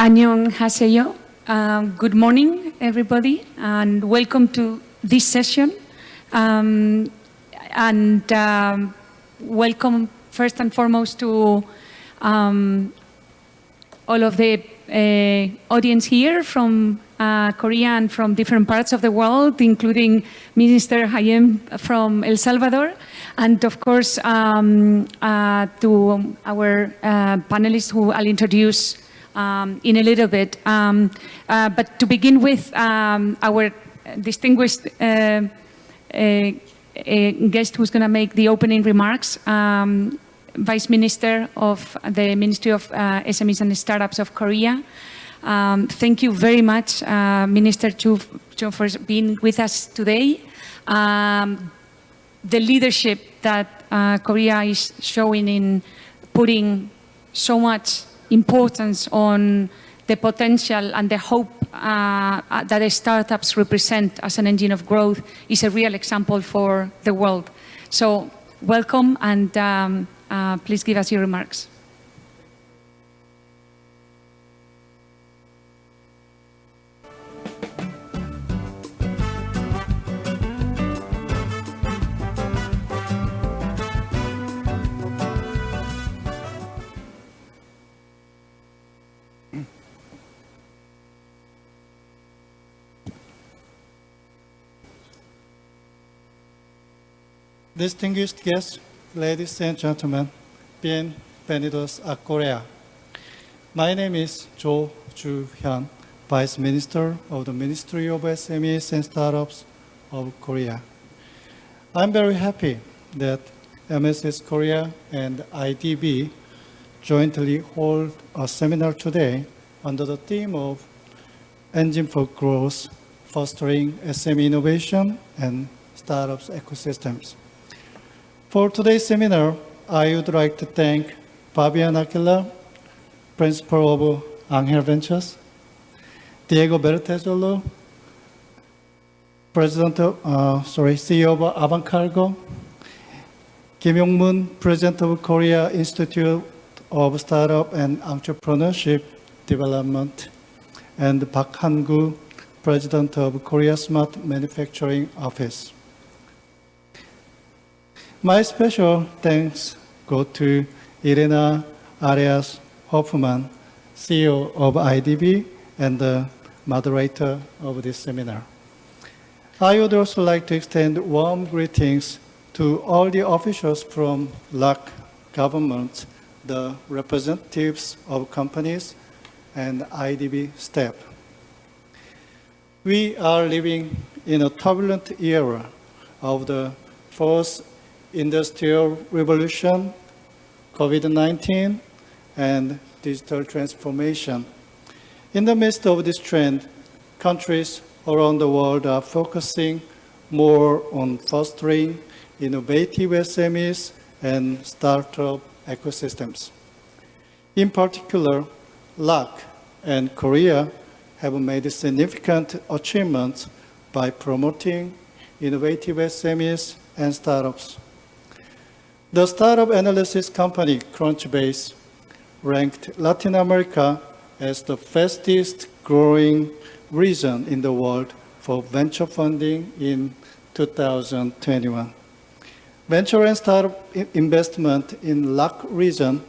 Annyeonghaseyo. Good morning, everybody, and welcome to this session. Welcome first and foremost to all of the audience here from Korea and from different parts of the world, including Minister Hayem from El Salvador, and of course to our panelists who I'll introduce in a little bit. But to begin with, our distinguished guest who's going to make the opening remarks, Vice Minister of the Ministry of SMEs and Startups of Korea. Thank you very much, Minister Chu, for being with us today. The leadership that Korea is showing in putting so much importance on the potential and the hope that the startups represent as an engine of growth is a real example for the world. So welcome, and please give us your remarks. Distinguished guests, ladies and gentlemen, bienvenidos a Korea. My name is Jo Ju-hyun, Vice Minister of the Ministry of SMEs and Startups of Korea. I'm very happy that MSS Korea and IDB jointly hold a seminar today under the theme of Engine for Growth, Fostering SME Innovation and Startups Ecosystems. For today's seminar, I would like to thank Fabian Aquila, Principal of Angel Ventures, Diego Bertezolo, CEO of Avantcargo, Kim Yong-moon, President of Korea Institute of Startup and Entrepreneurship Development, and Park Han-gu, President of Korea Smart Manufacturing Office. My special thanks go to Irina Arias Hoffman, CEO of IDB and the moderator of this seminar. I would also like to extend warm greetings to all the officials from LAC government, the representatives of companies, and IDB staff. We are living in a turbulent era of the fourth industrial revolution, COVID-19, and digital transformation. In the midst of this trend, countries around the world are focusing more on fostering innovative SMEs and startup ecosystems. In particular, LAC and Korea have made significant achievements by promoting innovative SMEs and startups. The startup analysis company Crunchbase ranked Latin America as the fastest growing region in the world for venture funding in 2021. Venture and startup investment in LAC region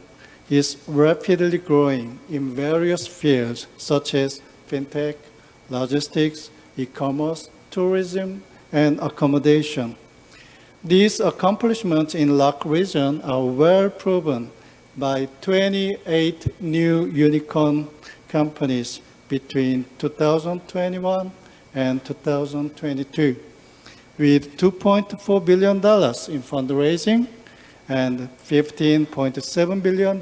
is rapidly growing in various fields such as fintech, logistics, e-commerce, tourism, and accommodation. These accomplishments in LAC region are well proven by 28 new unicorn companies between 2021 and 2022, with $2.4 billion in fundraising and $15.7 billion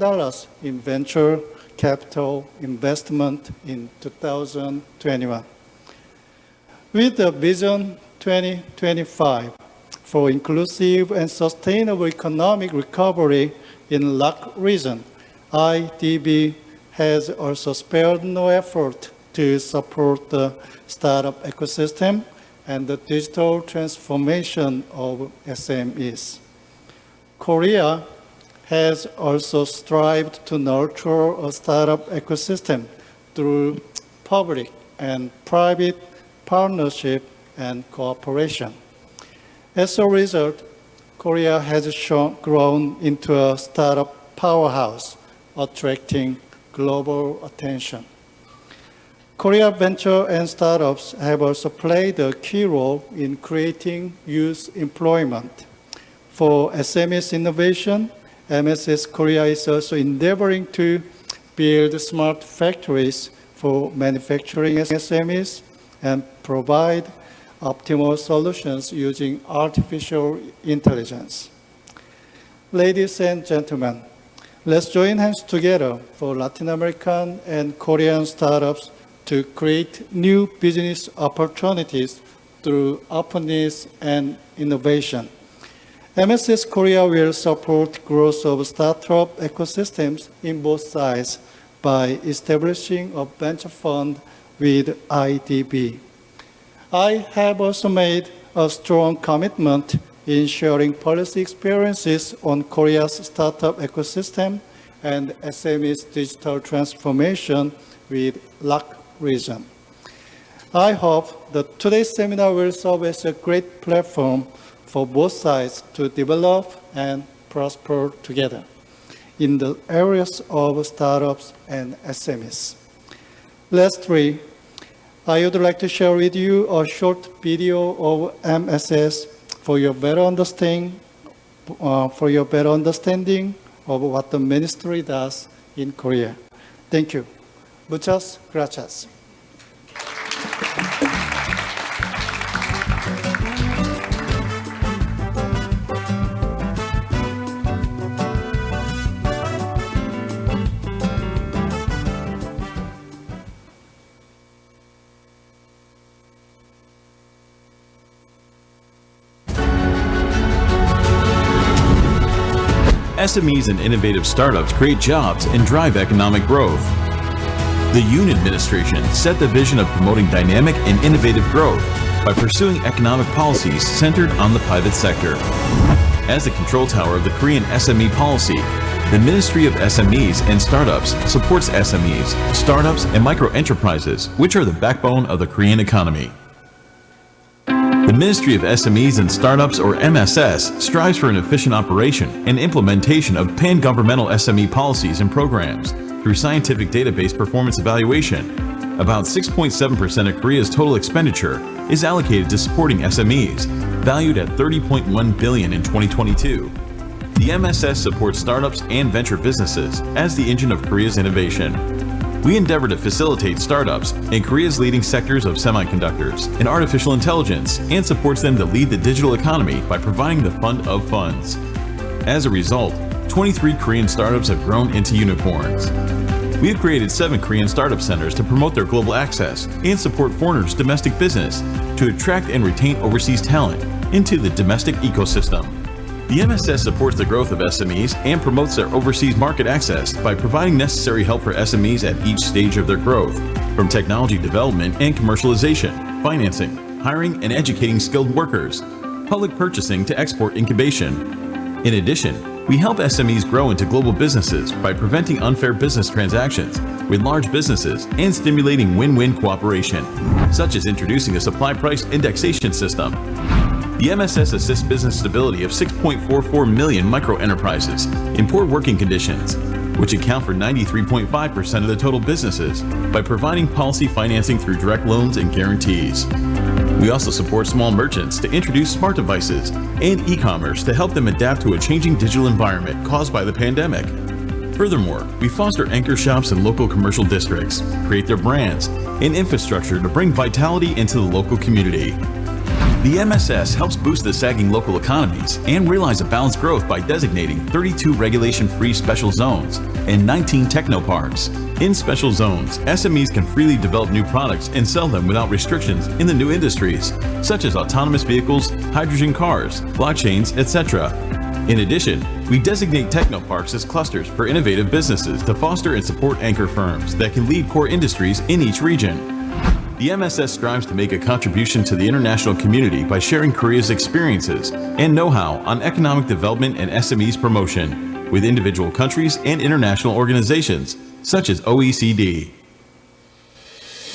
in venture capital investment in 2021. With the Vision 2025 for inclusive and sustainable economic recovery in LAC region, IDB has also spared no effort to support the startup ecosystem and the digital transformation of SMEs. Korea has also strived to nurture a startup ecosystem through public and private partnership and cooperation. As a result, Korea has grown into a startup powerhouse, attracting global attention. Korea venture and startups have also played a key role in creating youth employment. For SMEs innovation, MSS Korea is also endeavoring to build smart factories for manufacturing SMEs and provide optimal solutions using artificial intelligence. Ladies and gentlemen, let's join hands together for Latin American and Korean startups to create new business opportunities through openness and innovation. MSS Korea will support growth of startup ecosystems in both sides by establishing a venture fund with IDB. I have also made a strong commitment in sharing policy experiences on Korea's startup ecosystem and SME's digital transformation with LAC region. I hope that today's seminar will serve as a great platform for both sides to develop and prosper together in the areas of startups and SMEs. Lastly, I would like to share with you a short video of MSS for your better understanding of what the ministry does in Korea. Thank you. Muchas gracias. SMEs and innovative startups create jobs and drive economic growth. The Yoon administration set the vision of promoting dynamic and innovative growth by pursuing economic policies centered on the private sector. As the control tower of the Korean SME policy, the Ministry of SMEs and Startups supports SMEs, startups, and micro-enterprises, which are the backbone of the Korean economy. The Ministry of SMEs and Startups, or MSS, strives for an efficient operation and implementation of pan-governmental SME policies and programs through scientific database performance evaluation. About 6.7% of Korea's total expenditure is allocated to supporting SMEs, valued at $30.1 billion in 2022. The MSS supports startups and venture businesses as the engine of Korea's innovation. We endeavor to facilitate startups in Korea's leading sectors of semiconductors and artificial intelligence and supports them to lead the digital economy by providing the fund of funds. As a result, 23 Korean startups have grown into unicorns. We have created 7 Korean startup centers to promote their global access and support foreigners' domestic business to attract and retain overseas talent into the domestic ecosystem. The MSS supports the growth of SMEs and promotes their overseas market access by providing necessary help for SMEs at each stage of their growth, from technology development and commercialization, financing, hiring and educating skilled workers, public purchasing to export incubation. In addition, we help SMEs grow into global businesses by preventing unfair business transactions with large businesses and stimulating win-win cooperation, such as introducing a supply price indexation system. The MSS assists business stability of 6.44 million micro-enterprises in poor working conditions, which account for 93.5% of the total businesses, by providing policy financing through direct loans and guarantees. We also support small merchants to introduce smart devices and e-commerce to help them adapt to a changing digital environment caused by the pandemic. Furthermore, we foster anchor shops in local commercial districts, create their brands, and infrastructure to bring vitality into the local community. The MSS helps boost the sagging local economies and realize a balanced growth by designating 32 regulation-free special zones and 19 technoparks. In special zones, SMEs can freely develop new products and sell them without restrictions in the new industries, such as autonomous vehicles, hydrogen cars, blockchains, etc. In addition, we designate technoparks as clusters for innovative businesses to foster and support anchor firms that can lead core industries in each region. The MSS strives to make a contribution to the international community by sharing Korea's experiences and know-how on economic development and SMEs promotion with individual countries and international organizations, such as OECD.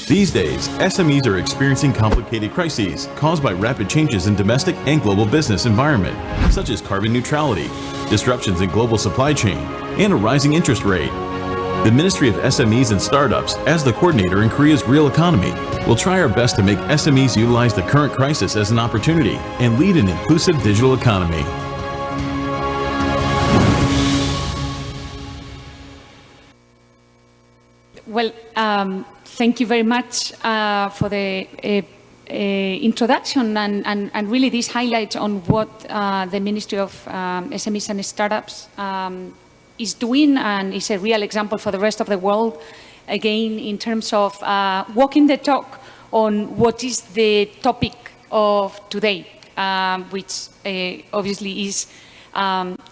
These days, SMEs are experiencing complicated crises caused by rapid changes in domestic and global business environment, such as carbon neutrality, disruptions in global supply chain, and a rising interest rate. The Ministry of SMEs and Startups, as the coordinator in Korea's real economy, will try our best to make SMEs utilize the current crisis as an opportunity and lead an inclusive digital economy. Well, thank you very much for the introduction and really these highlights on what the Ministry of SMEs and Startups is doing, and is a real example for the rest of the world, again, in terms of walking the talk on what is the topic of today, which obviously is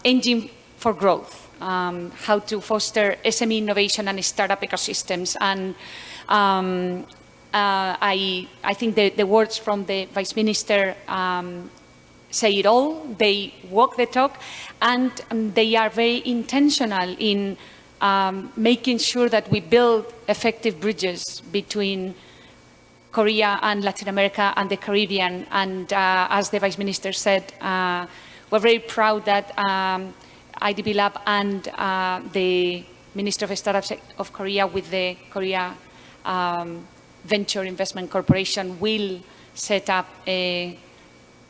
engine for growth. How to foster SME innovation and startup ecosystems. And I think the words from the Vice Minister say it all. They walk the talk, and they are very intentional in making sure that we build effective bridges between Korea and Latin America and the Caribbean. And as the Vice Minister said, we're very proud that IDB Lab and the Minister of Startups of Korea with the Korea Venture Investment Corporation will set up an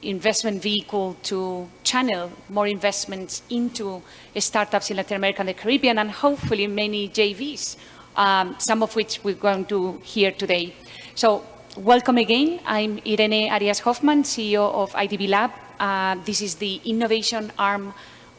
investment vehicle to channel more investments into startups in Latin America and the Caribbean, and hopefully many JVs, some of which we're going to hear today. So welcome again. I'm Irene Arias Hoffman, CEO of IDB Lab. This is the innovation arm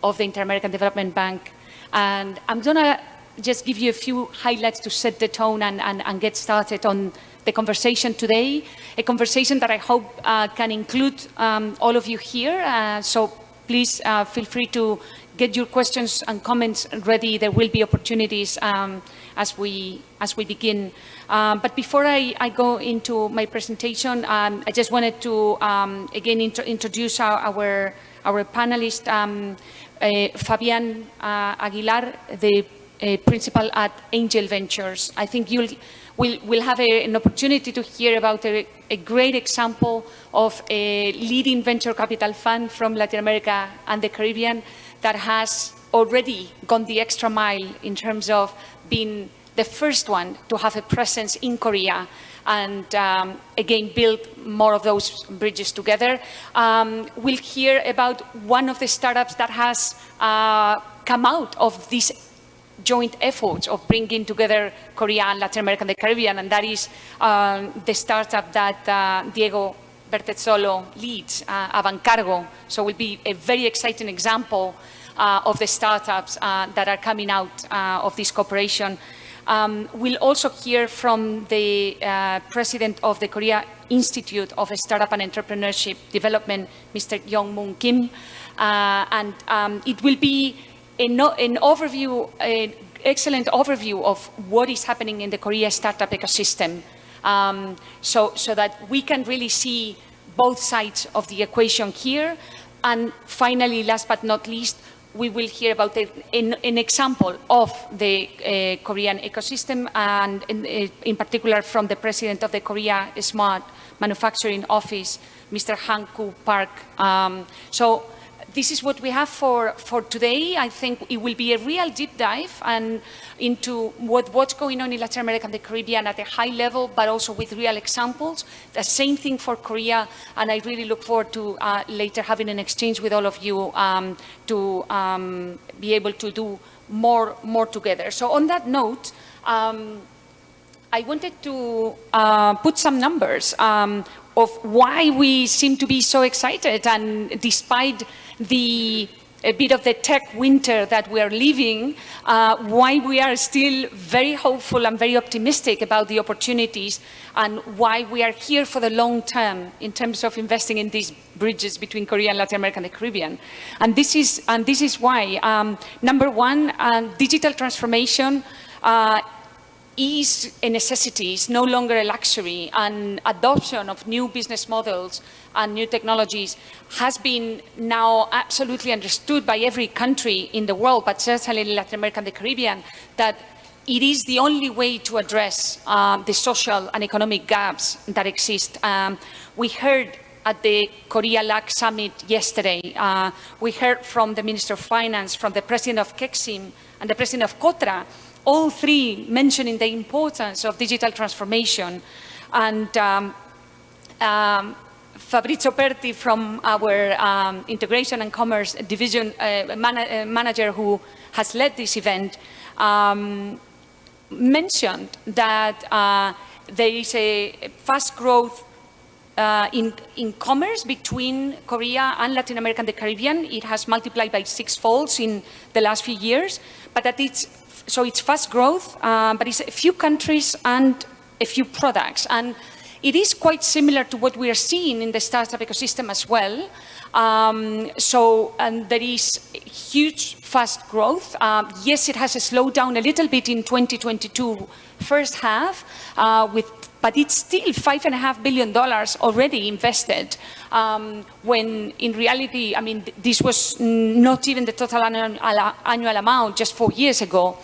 of the Inter-American Development Bank. And I'm gonna just give you a few highlights to set the tone and get started on the conversation today, a conversation that I hope can include all of you here. So please feel free to get your questions and comments ready. There will be opportunities as we begin. But before I go into my presentation, I just wanted to again introduce our panelist, Fabian Aguilar, the principal at Angel Ventures. I think we'll have an opportunity to hear about a great example of a leading venture capital fund from Latin America and the Caribbean that has already gone the extra mile in terms of being the first one to have a presence in Korea and again build more of those bridges together. We'll hear about one of the startups that has come out of these joint efforts of bringing together Korea and Latin America and the Caribbean, and that is the startup that Diego Bertezzolo leads, Avancargo. So it will be a very exciting example of the startups that are coming out of this cooperation. We'll also hear from the president of the Korea Institute of Startup and Entrepreneurship Development, Mr. Young-Moon Kim. And it will be an overview, an excellent overview of what is happening in the Korea startup ecosystem, so that we can really see both sides of the equation here. And finally, last but not least, we will hear about an example of the Korean ecosystem, and in particular from the president of the Korea Smart Manufacturing Office, Mr. Han-Koo Park. So this is what we have for today. I think it will be a real deep dive and into what's going on in Latin America and the Caribbean at a high level, but also with real examples. The same thing for Korea, and I really look forward to later having an exchange with all of you to be able to do more together. So on that note, I wanted to put some numbers of why we seem to be so excited, and despite a bit of the tech winter that we are living, why we are still very hopeful and very optimistic about the opportunities, and why we are here for the long term in terms of investing in these bridges between Korea and Latin America and the Caribbean. And this is why, number one, digital transformation is a necessity, it's no longer a luxury, and adoption of new business models and new technologies has been now absolutely understood by every country in the world, but certainly in Latin America and the Caribbean, that it is the only way to address the social and economic gaps that exist. We heard at the Korea-LAC Summit yesterday, we heard from the Minister of Finance, from the President of Kexim, and the President of Kotra, all three mentioning the importance of digital transformation. And Fabrizio Perti from our Integration and Commerce Division manager who has led this event, mentioned that there is a fast growth in commerce between Korea and Latin America and the Caribbean. It has multiplied by 6-fold in the last few years, but that it's fast growth, but it's a few countries and a few products. And it is quite similar to what we are seeing in the startup ecosystem as well. And there is huge fast growth. Yes, it has slowed down a little bit in 2022 first half, but it's still $5.5 billion already invested, when in reality, I mean, this was not even the total annual amount just 4 years ago.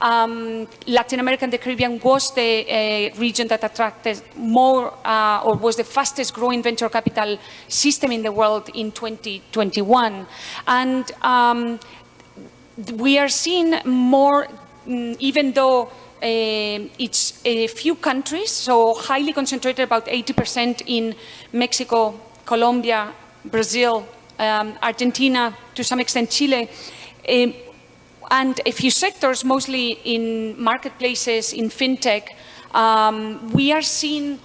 Latin America and the Caribbean was the region that attracted more, or was the fastest growing venture capital system in the world in 2021. And we are seeing more, even though it's a few countries, so highly concentrated, about 80% in Mexico, Colombia, Brazil, Argentina, to some extent Chile, and a few sectors, mostly in marketplaces, in fintech. We are seeing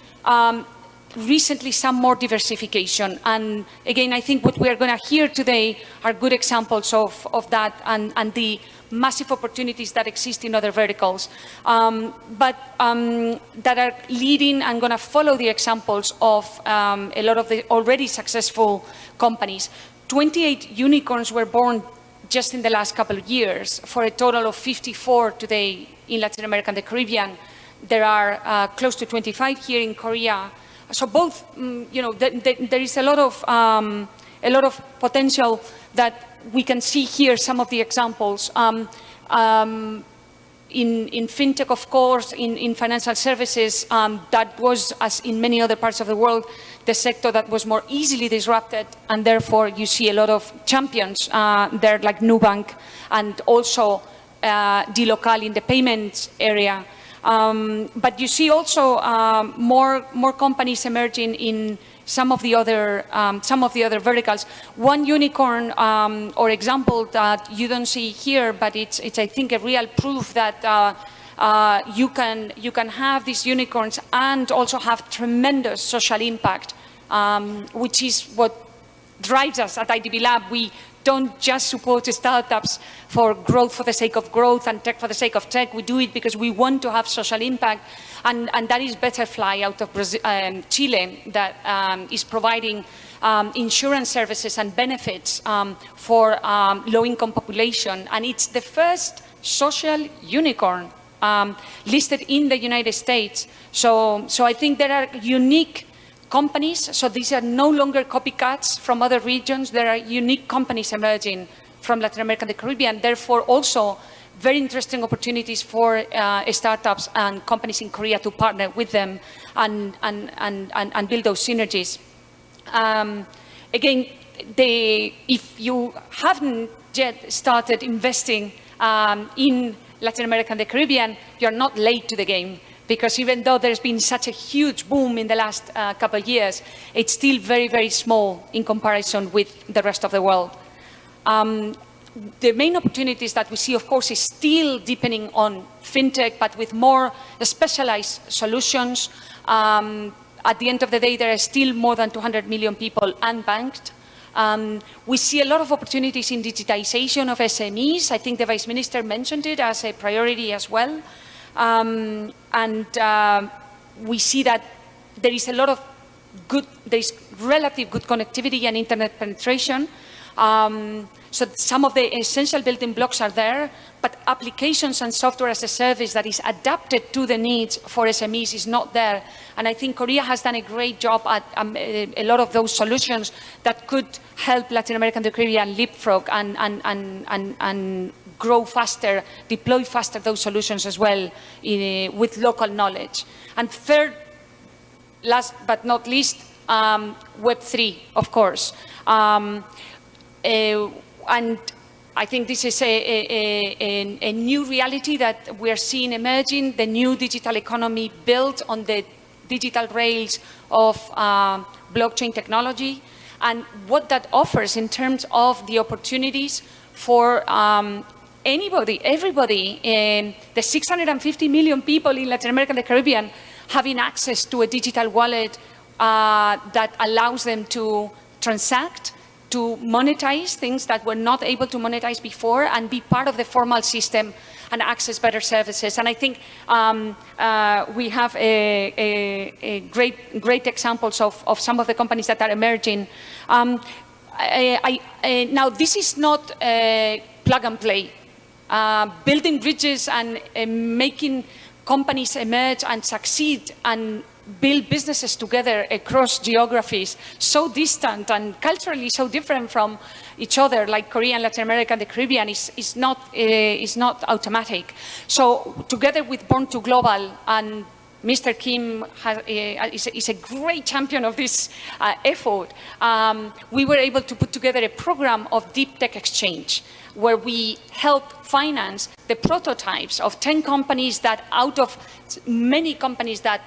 recently some more diversification. And again, I think what we are going to hear today are good examples of that, and the massive opportunities that exist in other verticals, but that are leading and going to follow the examples of a lot of the already successful companies. 28 unicorns were born just in the last couple of years, for a total of 54 today in Latin America and the Caribbean. There are close to 25 here in Korea. So both, you know, there is a lot of potential that we can see here. Some of the examples in fintech, of course, in financial services, that was, as in many other parts of the world, the sector that was more easily disrupted, and therefore you see a lot of champions there, like Nubank, and also dLocal in the payments area. But you see also more companies emerging in some of the other verticals. One unicorn or example that you don't see here, but it's I think a real proof that you can have these unicorns and also have tremendous social impact, which is what drives us at IDB Lab. We don't just support startups for growth for the sake of growth and tech for the sake of tech. We do it because we want to have social impact. And that is Betterfly out of Brazil, Chile, that is providing insurance services and benefits for low-income population. And it's the first social unicorn listed in the United States. So I think there are unique companies, so these are no longer copycats from other regions. There are unique companies emerging from Latin America and the Caribbean, therefore also very interesting opportunities for startups and companies in Korea to partner with them and build those synergies. Again, if you haven't yet started investing in Latin America and the Caribbean, you're not late to the game. Because even though there's been such a huge boom in the last couple of years, it's still very, very small in comparison with the rest of the world. The main opportunities that we see, of course, is still deepening on fintech, but with more specialized solutions. At the end of the day, there are still more than 200 million people unbanked. We see a lot of opportunities in digitization of SMEs. I think the Vice Minister mentioned it as a priority as well. We see that there is a lot of there is relative good connectivity and internet penetration. So some of the essential building blocks are there, but applications and software as a service that is adapted to the needs for SMEs is not there. And I think Korea has done a great job at a lot of those solutions that could help Latin America and the Caribbean leapfrog and grow faster, deploy faster those solutions as well with local knowledge. And third, last but not least, Web3, of course. And I think this is a new reality that we are seeing emerging, the new digital economy built on the digital rails of blockchain technology, and what that offers in terms of the opportunities for anybody, everybody, in the 650 million people in Latin America and the Caribbean having access to a digital wallet that allows them to transact, to monetize things that were not able to monetize before, and be part of the formal system and access better services. And I think we have great examples of some of the companies that are emerging. Now, this is not plug and play. Building bridges and making companies emerge and succeed and build businesses together across geographies so distant and culturally so different from each other, like Korea and Latin America and the Caribbean, is not automatic. So together with Born to Global, and Mr. Kim is a great champion of this effort, we were able to put together a program of deep tech exchange, where we help finance the prototypes of 10 companies that, out of many companies that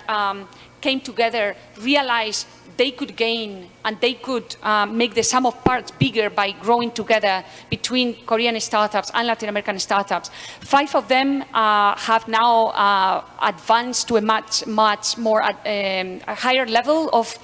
came together, realized they could gain and they could make the sum of parts bigger by growing together between Korean startups and Latin American startups. 5 of them have now advanced to a much more a higher level of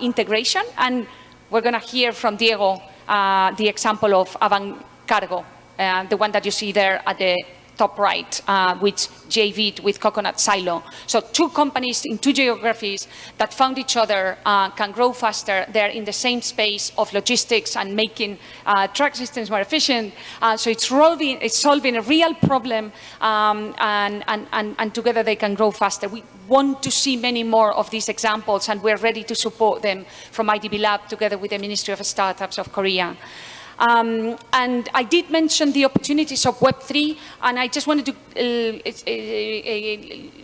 integration, and we're going to hear from Diego the example of Avant Cargo, the one that you see there at the top right, which JV'd with Coconut Silo. So 2 companies in 2 geographies that found each other, can grow faster. They're in the same space of logistics and making truck systems more efficient. So it's solving a real problem, and together they can grow faster. We want to see many more of these examples, and we're ready to support them from IDB Lab together with the Ministry of Startups of Korea. And I did mention the opportunities of Web3, and I just wanted to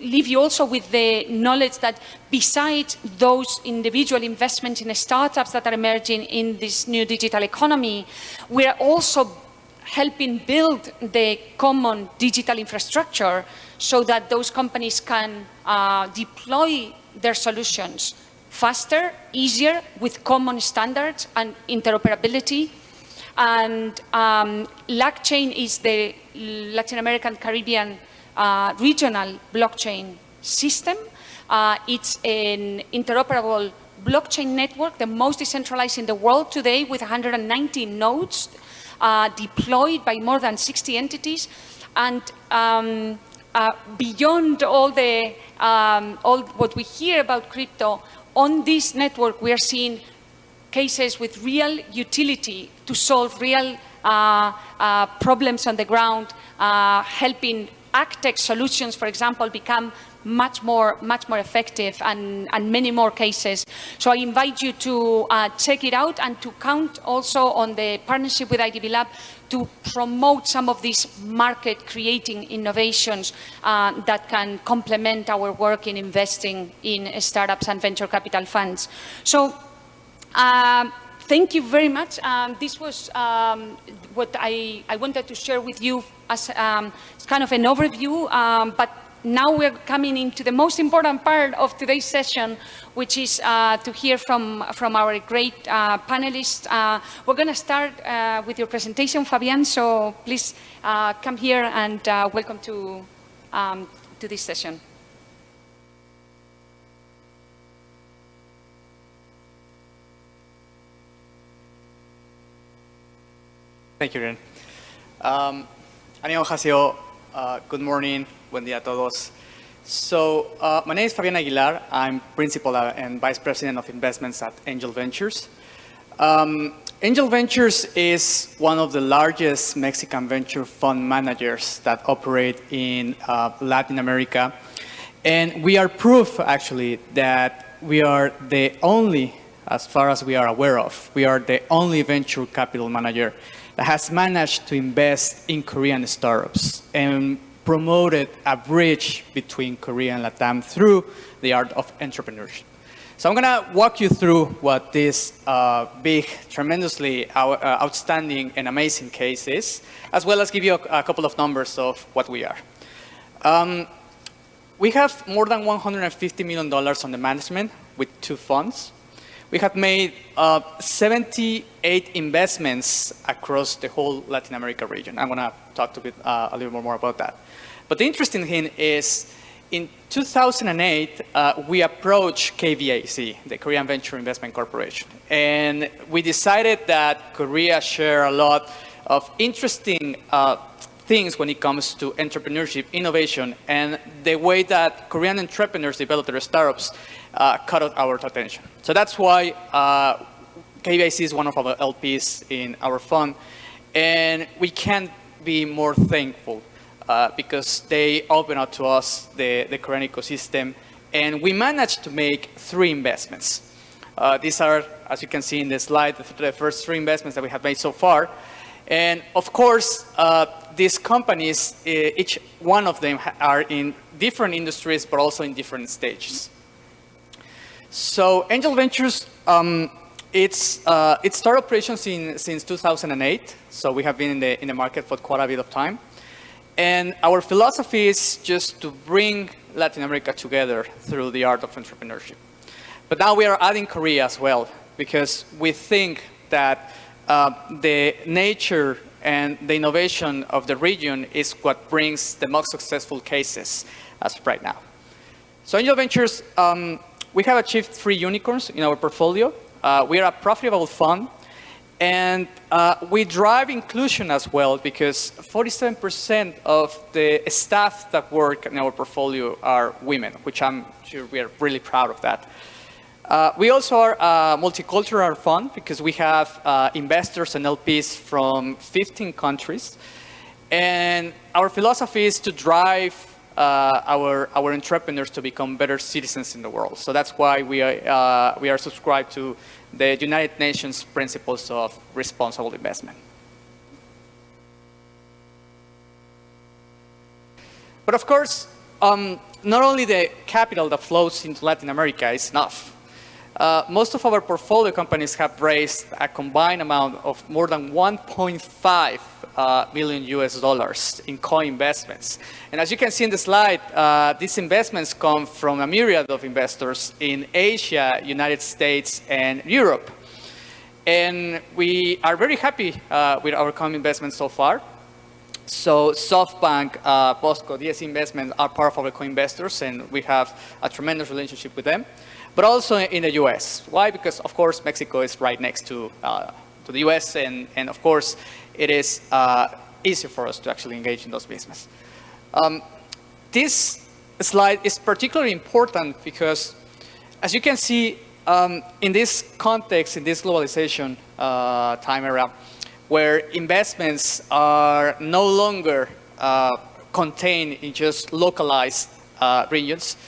leave you also with the knowledge that besides those individual investments in startups that are emerging in this new digital economy, we are also helping build the common digital infrastructure so that those companies can deploy their solutions faster, easier, with common standards and interoperability. And LAC chain is the Latin American Caribbean regional blockchain system. It's an interoperable blockchain network, the most decentralized in the world today, with 190 nodes deployed by more than 60 entities. And beyond all what we hear about crypto, on this network we are seeing cases with real utility to solve real problems on the ground, helping agtech solutions, for example, become much more effective, and many more cases. So I invite you to check it out, and to count also on the partnership with IDB Lab to promote some of these market-creating innovations that can complement our work in investing in startups and venture capital funds. So thank you very much. This was what I wanted to share with you as kind of an overview, but now we're coming into the most important part of today's session, which is to hear from our great panelists. We're going to start with your presentation, Fabian, so please come here, and welcome to this session. Thank you, Ren. Annyeonghaseyo. Good morning. Buen día a todos. So, my name is Fabian Aguilar. I'm Principal and Vice President of Investments at Angel Ventures. Angel Ventures is one of the largest Mexican venture fund managers that operate in Latin America. And we are proof, actually, that we are the only, as far as we are aware of, we are the only venture capital manager that has managed to invest in Korean startups and promoted a bridge between Korea and Latam through the art of entrepreneurship. So I'm going to walk you through what this big, tremendously outstanding and amazing case is, as well as give you a couple of numbers of what we are. We have more than $150 million on the management with 2 funds. We have made 78 investments across the whole Latin America region. I'm going to talk a little more about that. But the interesting thing is, in 2008, we approached KVAC, the Korean Venture Investment Corporation. And we decided that Korea shared a lot of interesting things when it comes to entrepreneurship, innovation, and the way that Korean entrepreneurs develop their startups caught our attention. So that's why KVAC is one of our LPs in our fund. And we can't be more thankful because they open up to us the Korean ecosystem. And we managed to make 3 investments. These are, as you can see in the slide, the first 3 investments that we have made so far. And of course, these companies, each one of them are in different industries, but also in different stages. So Angel Ventures, it started operations since 2008. So we have been in the market for quite a bit of time. And our philosophy is just to bring Latin America together through the art of entrepreneurship. But now we are adding Korea as well, because we think that the nature and the innovation of the region is what brings the most successful cases as of right now. So Angel Ventures, we have achieved 3 unicorns in our portfolio. We are a profitable fund. And we drive inclusion as well, because 47% of the staff that work in our portfolio are women, which I'm sure we are really proud of that. We also are a multicultural fund because we have investors and LPs from 15 countries. And our philosophy is to drive our entrepreneurs to become better citizens in the world. So that's why we are subscribed to the United Nations Principles of Responsible Investment. But of course, not only the capital that flows into Latin America is enough. Most of our portfolio companies have raised a combined amount of more than $1.5 million US in co-investments. And as you can see in the slide, these investments come from a myriad of investors in Asia, United States, and Europe. And we are very happy with our co-investments so far. So SoftBank, POSCO, DSE Investment are part of our co-investors, and we have a tremendous relationship with them. But also in the US. Why? Because, of course, Mexico is right next to the US, and of course, it is easier for us to actually engage in those businesses. This slide is particularly important because, as you can see, in this context, in this globalization time era, where investments are no longer contained in just localized regions,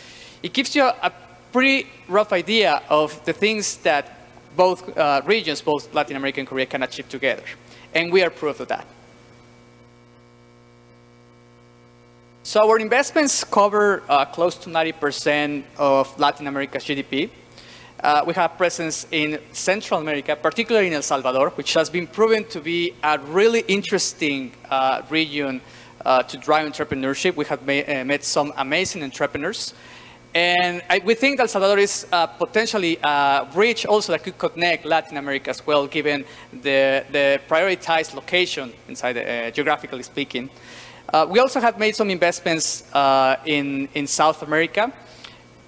it gives you a pretty rough idea of the things that both regions, both Latin America and Korea, can achieve together. And we are proof of that. So our investments cover close to 90% of Latin America's GDP. We have presence in Central America, particularly in El Salvador, which has been proven to be a really interesting region to drive entrepreneurship. We have met some amazing entrepreneurs. And we think El Salvador is potentially a bridge also that could connect Latin America as well, given the prioritized location inside, geographically speaking. We also have made some investments in South America.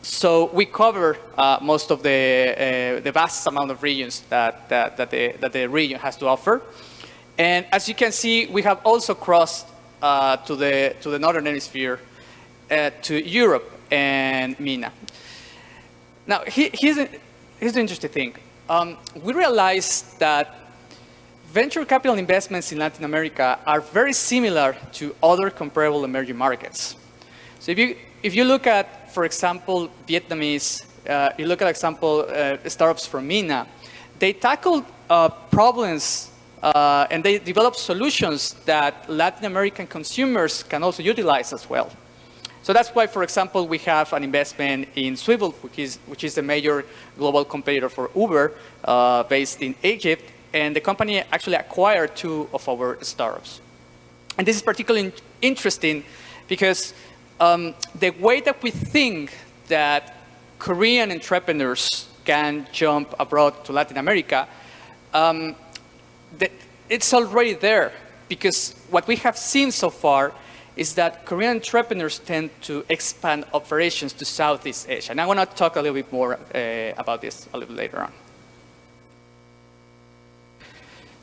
So we cover most of the vast amount of regions that the region has to offer. And as you can see, we have also crossed to the Northern Hemisphere, to Europe and MENA. Now, here's the interesting thing. We realized that venture capital investments in Latin America are very similar to other comparable emerging markets. So if you look at, for example, Vietnamese, you look at, example, startups from MENA, they tackle problems and they develop solutions that Latin American consumers can also utilize as well. So that's why, for example, we have an investment in Swivel, which is a major global competitor for Uber, based in Egypt, and the company actually acquired 2 of our startups. And this is particularly interesting because the way that we think that Korean entrepreneurs can jump abroad to Latin America, it's already there, because what we have seen so far is that Korean entrepreneurs tend to expand operations to Southeast Asia. And I want to talk a little bit more about this a little later on.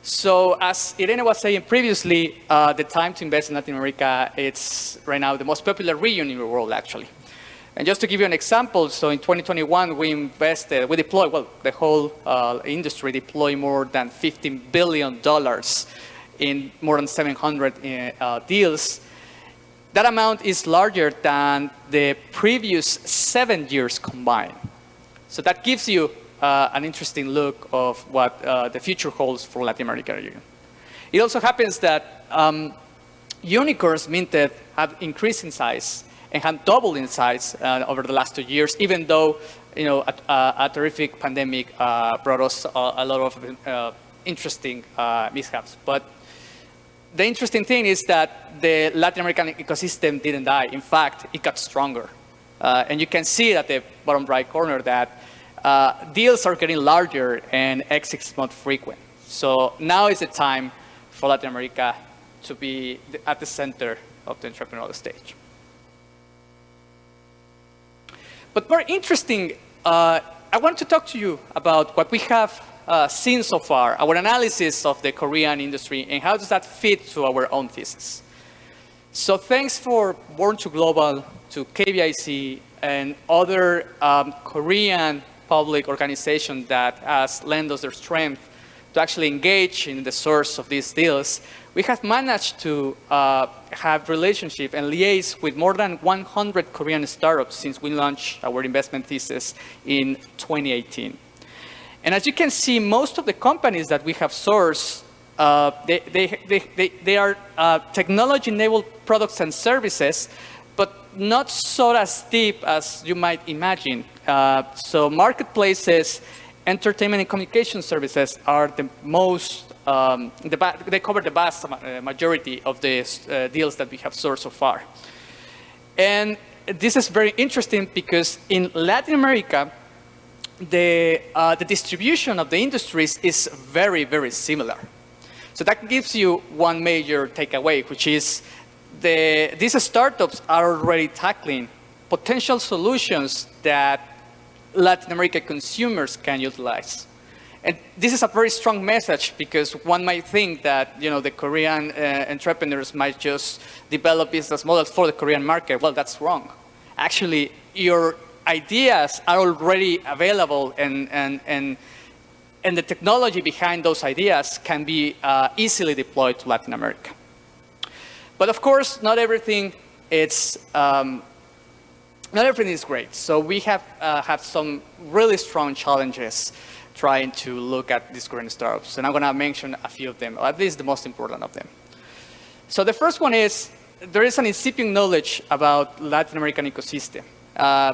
So as Irene was saying previously, the time to invest in Latin America, it's right now the most popular region in the world, actually. And just to give you an example, so in 2021, we deployed, well, the whole industry deployed more than $15 billion in more than 700 deals. That amount is larger than the previous 7 years combined. So that gives you an interesting look of what the future holds for Latin America region. It also happens that unicorns minted have increased in size and have doubled in size over the last 2 years, even though a terrific pandemic brought us a lot of interesting mishaps. But the interesting thing is that the Latin American ecosystem didn't die. In fact, it got stronger. And you can see at the bottom right corner that deals are getting larger and exits not frequent. So now is the time for Latin America to be at the center of the entrepreneurial stage. But more interesting, I want to talk to you about what we have seen so far, our analysis of the Korean industry, and how does that fit to our own thesis. So thanks for Born to Global, to KBIC, and other Korean public organizations that has lent us their strength to actually engage in the source of these deals. We have managed to have relationship and liaise with more than 100 Korean startups since we launched our investment thesis in 2018. And as you can see, most of the companies that we have sourced, they are technology-enabled products and services, but not so as deep as you might imagine. So marketplaces, entertainment and communication services are the most, they cover the vast majority of the deals that we have sourced so far. And this is very interesting because in Latin America, the distribution of the industries is very, very similar. So that gives you one major takeaway, which is these startups are already tackling potential solutions that Latin American consumers can utilize. And this is a very strong message because one might think that the Korean entrepreneurs might just develop business models for the Korean market. Well, that's wrong. Actually, your ideas are already available, and the technology behind those ideas can be easily deployed to Latin America. But of course, not everything is great. So we have had some really strong challenges trying to look at these Korean startups. And I'm going to mention a few of them, or at least the most important of them. So the first one is, there is an incipient knowledge about Latin American ecosystem.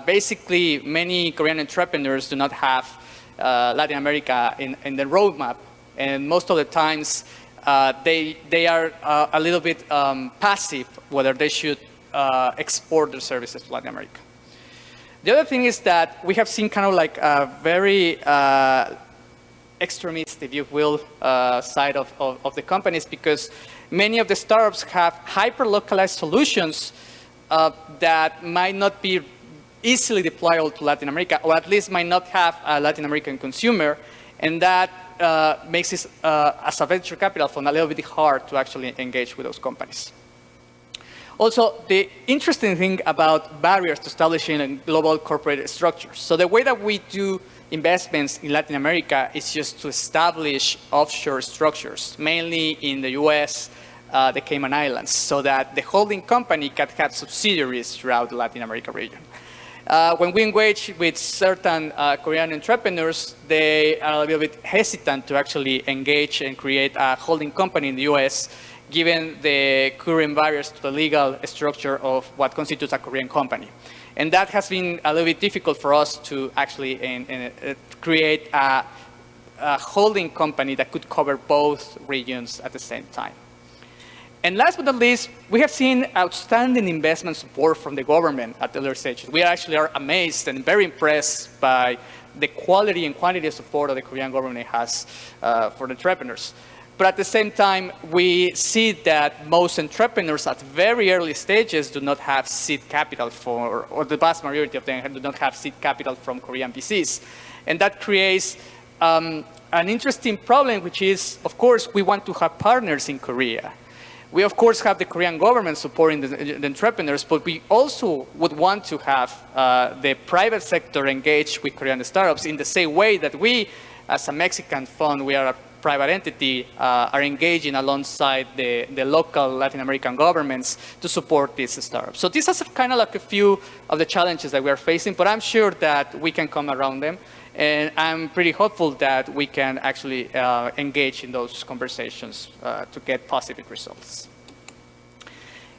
Basically, many Korean entrepreneurs do not have Latin America in the roadmap. And most of the times, they are a little bit passive whether they should export their services to Latin America. The other thing is that we have seen kind of like a very extremist, if you will, side of the companies, because many of the startups have hyper-localized solutions that might not be easily deployable to Latin America, or at least might not have a Latin American consumer, and that makes it, as a venture capital fund, a little bit hard to actually engage with those companies. Also, the interesting thing about barriers to establishing a global corporate structure. So the way that we do investments in Latin America is just to establish offshore structures, mainly in the US, the Cayman Islands, so that the holding company can have subsidiaries throughout the Latin America region. When we engage with certain Korean entrepreneurs, they are a little bit hesitant to actually engage and create a holding company in the US, given the current barriers to the legal structure of what constitutes a Korean company. And that has been a little bit difficult for us to actually create a holding company that could cover both regions at the same time. And last but not least, we have seen outstanding investment support from the government at the early stages. We actually are amazed and very impressed by the quality and quantity of support that the Korean government has for the entrepreneurs. But at the same time, we see that most entrepreneurs at very early stages do not have seed capital or the vast majority of them do not have seed capital from Korean VCs. And that creates an interesting problem, which is, of course, we want to have partners in Korea. We, of course, have the Korean government supporting the entrepreneurs, but we also would want to have the private sector engage with Korean startups in the same way that we, as a Mexican fund, we are a private entity, are engaging alongside the local Latin American governments to support these startups. So these are kind of like a few of the challenges that we are facing, but I'm sure that we can come around them. And I'm pretty hopeful that we can actually engage in those conversations to get positive results.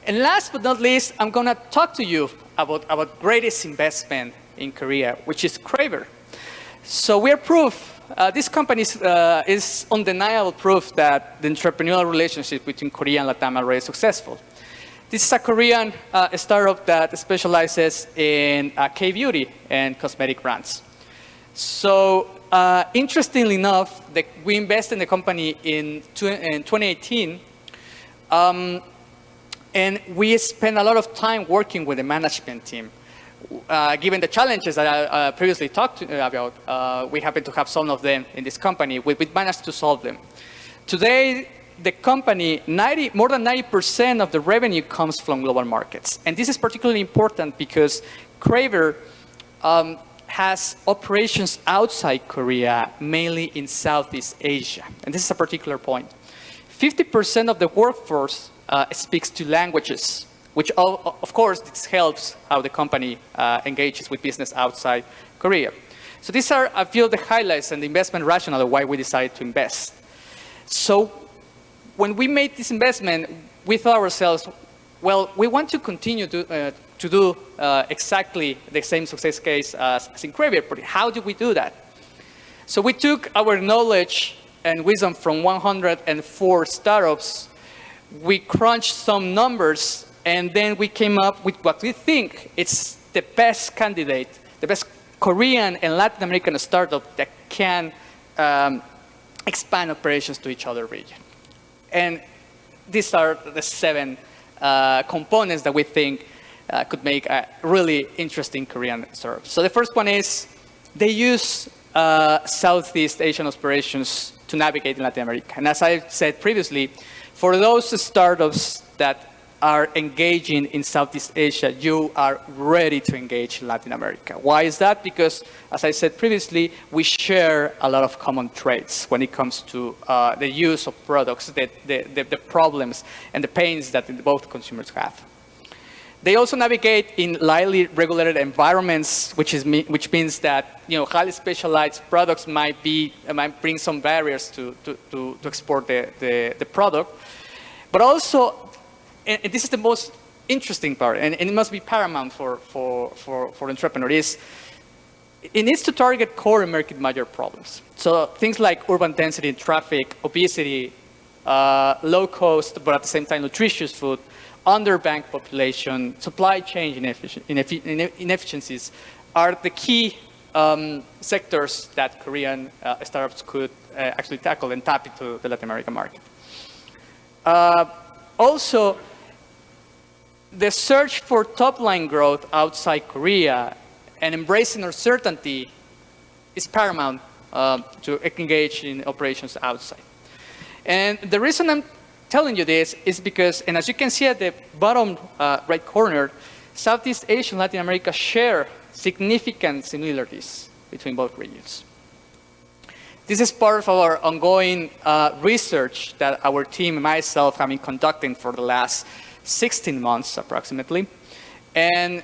And last but not least, I'm going to talk to you about our greatest investment in Korea, which is Craver. So we are proof, this company is undeniable proof that the entrepreneurial relationship between Korea and Latam are very successful. This is a Korean startup that specializes in K-beauty and cosmetic brands. So interestingly enough, we invested in the company in 2018, and we spent a lot of time working with the management team. Given the challenges that I previously talked about, we happen to have some of them in this company. We managed to solve them. Today, the company, more than 90% of the revenue comes from global markets. And this is particularly important because Craver has operations outside Korea, mainly in Southeast Asia. And this is a particular point. 50% of the workforce speaks two languages, which of course this helps how the company engages with business outside Korea. So these are a few of the highlights and the investment rationale of why we decided to invest. So when we made this investment, we thought ourselves, well, we want to continue to do exactly the same success case as in Craver, but how do we do that? So we took our knowledge and wisdom from 104 startups, we crunched some numbers, and then we came up with what we think is the best candidate, the best Korean and Latin American startup that can expand operations to each other region. And these are the 7 components that we think could make a really interesting Korean startup. So the first one is they use Southeast Asian operations to navigate in Latin America. And as I said previously, for those startups that are engaging in Southeast Asia, you are ready to engage in Latin America. Why is that? Because, as I said previously, we share a lot of common traits when it comes to the use of products, the problems and the pains that both consumers have. They also navigate in highly regulated environments, which means that highly specialized products might bring some barriers to export the product. But also, and this is the most interesting part, and it must be paramount for entrepreneurs, is it needs to target core emerging major problems. So things like urban density and traffic, obesity, low cost, but at the same time nutritious food, underbanked population, supply chain inefficiencies are the key sectors that Korean startups could actually tackle and tap into the Latin American market. Also, the search for top-line growth outside Korea and embracing uncertainty is paramount to engage in operations outside. And the reason I'm telling you this is because, and as you can see at the bottom right corner, Southeast Asia and Latin America share significant similarities between both regions. This is part of our ongoing research that our team and myself have been conducting for the last 16 months approximately. And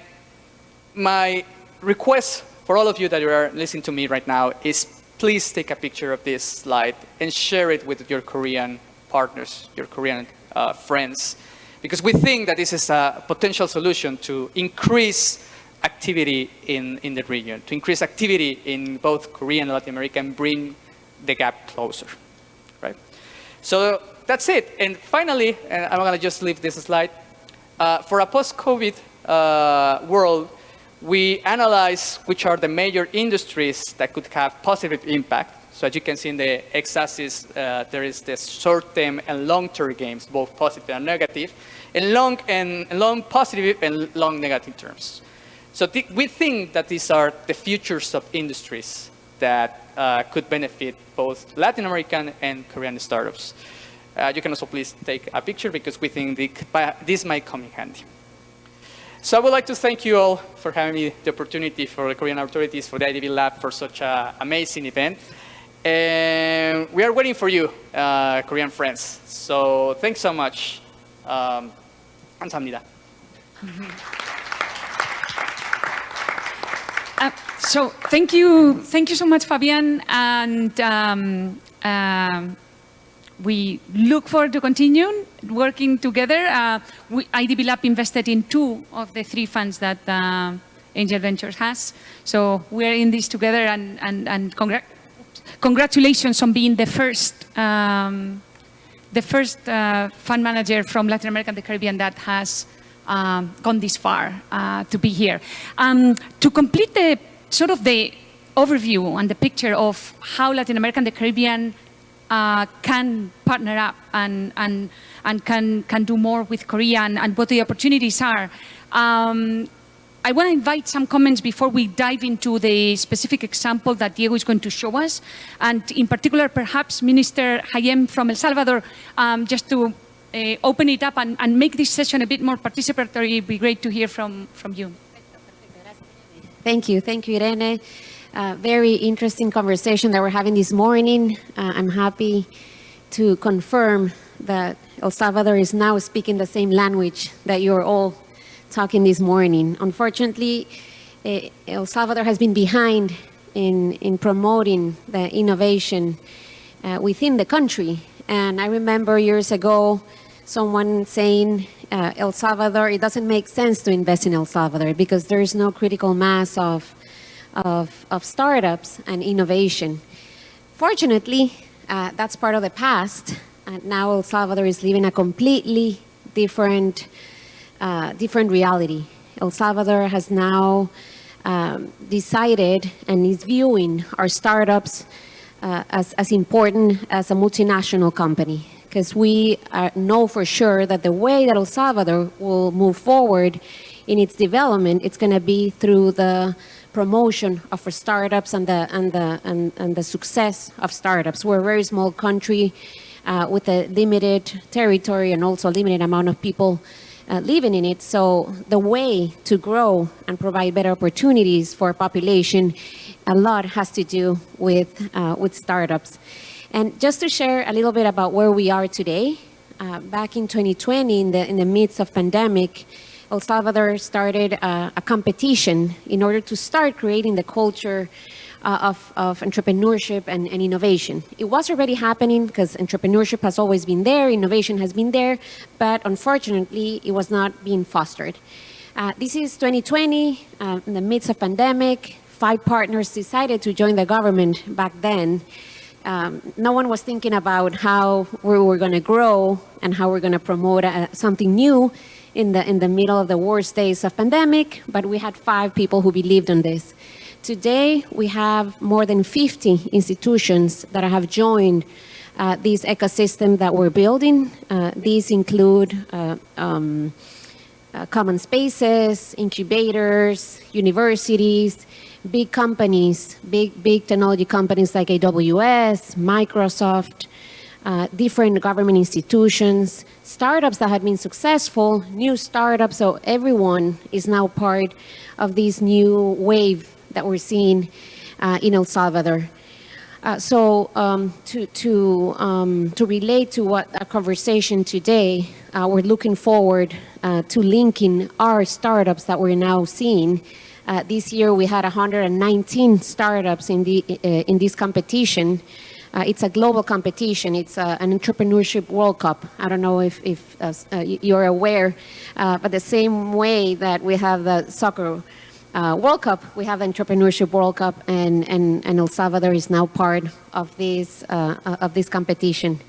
my request for all of you that are listening to me right now is please take a picture of this slide and share it with your Korean partners, your Korean friends, because we think that this is a potential solution to increase activity in the region, to increase activity in both Korea and Latin America and bring the gap closer, right? So that's it. And finally, and I'm going to just leave this slide, for a post-COVID world, we analyze which are the major industries that could have positive impact. So as you can see in the x-axis, there is the short-term and long-term gains, both positive and negative, and long positive and long negative terms. So we think that these are the futures of industries that could benefit both Latin American and Korean startups. You can also please take a picture because we think this might come in handy. So I would like to thank you all for having me the opportunity for the Korean authorities, for the IDB Lab, for such an amazing event. And we are waiting for you, Korean friends. So thanks so much. 감사합니다. So thank you so much, Fabian, and we look forward to continuing working together. IDB Lab invested in 2 of the 3 funds that Angel Ventures has, so we're in this together. And congratulations on being the first fund manager from Latin America and the Caribbean that has gone this far to be here. To complete the sort of the overview and the picture of how Latin America and the Caribbean can partner up and can do more with Korea and what the opportunities are. I want to invite some comments before we dive into the specific example that Diego is going to show us, and in particular, perhaps Minister Hayem from El Salvador, just to open it up and make this session a bit more participatory. It'd be great to hear from you. Thank you, Irene. Very interesting conversation that we're having this morning. I'm happy to confirm that El Salvador is now speaking the same language that you're all talking this morning. Unfortunately, El Salvador has been behind in promoting the innovation within the country. And I remember years ago someone saying, El Salvador, it doesn't make sense to invest in El Salvador because there is no critical mass of startups and innovation. Fortunately, that's part of the past. And now El Salvador is living a completely different reality. El Salvador has now decided and is viewing our startups as important as a multinational company, because we know for sure that the way that El Salvador will move forward in its development, it's going to be through the promotion of our startups and the success of startups. We're a very small country with a limited territory and also a limited amount of people living in it. So the way to grow and provide better opportunities for our population, a lot has to do with startups. And just to share a little bit about where we are today, back in 2020, in the midst of pandemic, El Salvador started a competition in order to start creating the culture of entrepreneurship and innovation. It was already happening because entrepreneurship has always been there, innovation has been there, but unfortunately, it was not being fostered. This is 2020, in the midst of pandemic. 5 partners decided to join the government back then. No one was thinking about how we were going to grow and how we're going to promote something new in the middle of the worst days of pandemic, but we had 5 people who believed in this. Today, we have more than 50 institutions that have joined this ecosystem that we're building. These include common spaces, incubators, universities, big companies, big technology companies like AWS, Microsoft, different government institutions, startups that have been successful, new startups. So everyone is now part of this new wave that we're seeing in El Salvador. To relate to what our conversation today, we're looking forward to linking our startups that we're now seeing This year we had 119 startups in this competition. It's a global competition. It's an entrepreneurship World Cup. I don't know if you're aware, but the same way that we have the soccer World Cup, we have the entrepreneurship World Cup, and El Salvador is now part of this competition.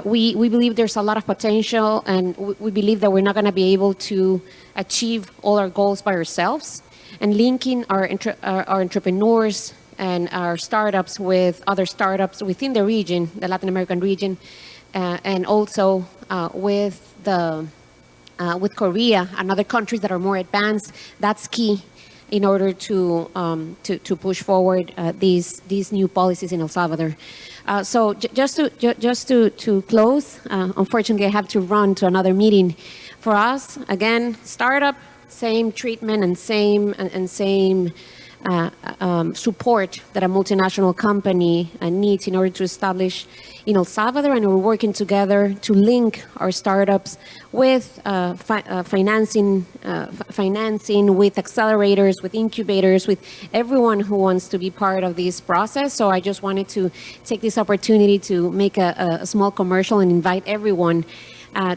We believe there's a lot of potential, and we believe that we're not going to be able to achieve all our goals by ourselves. And linking our entrepreneurs and our startups with other startups within the region, the Latin American region, and also with Korea and other countries that are more advanced, that's key in order to push forward these new policies in El Salvador. So just to close, unfortunately I have to run to another meeting. For us, again, startup, same treatment and same support that a multinational company needs in order to establish in El Salvador, and we're working together to link our startups with financing, with accelerators, with incubators, with everyone who wants to be part of this process. So I just wanted to take this opportunity to make a small commercial and invite everyone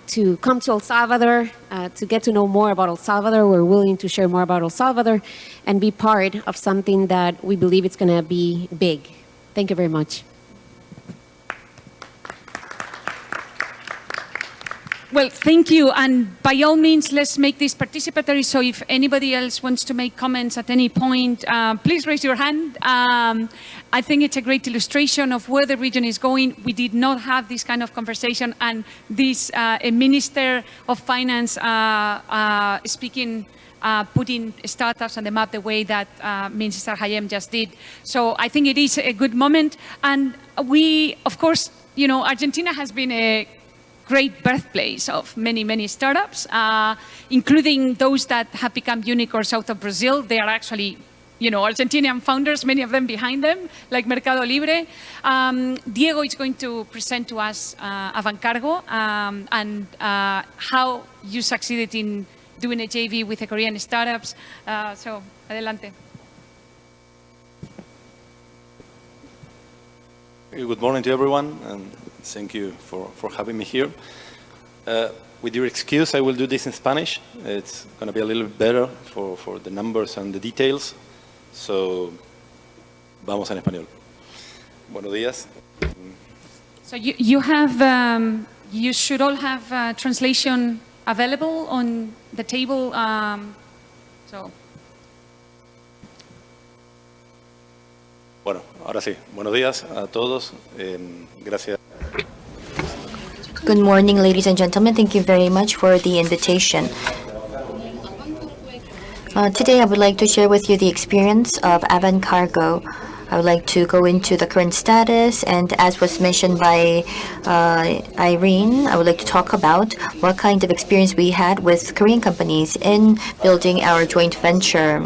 to come to El Salvador, to get to know more about El Salvador. We're willing to share more about El Salvador and be part of something that we believe it's going to be big. Thank you very much. Well, thank you. And by all means, let's make this participatory. So if anybody else wants to make comments at any point, please raise your hand. I think it's a great illustration of where the region is going. We did not have this kind of conversation, and this a Minister of Finance speaking, putting startups on the map the way that Minister Hayem just did. So I think it is a good moment. And we, of course, you know, Argentina has been a great birthplace of many, many startups, including those that have become unicorns out of Brazil. They are actually, you know, Argentinian founders, many of them behind them, like Mercado Libre. Diego is going to present to us Avancargo and how you succeeded in doing a JV with the Korean startups. So, adelante. Good morning to everyone, and thank you for having me here. With your excuse, I will do this in Spanish. It's going to be a little bit better for the numbers and the details. So, vamos en español. Buenos días. So you have, you should all have translation available on the table. So. Bueno, ahora sí. Buenos días a todos. Gracias. Good morning, ladies and gentlemen. Thank you very much for the invitation. Today, I would like to share with you the experience of Avancargo. I would like to go into the current status, and as was mentioned by Irene, I would like to talk about what kind of experience we had with Korean companies in building our joint venture.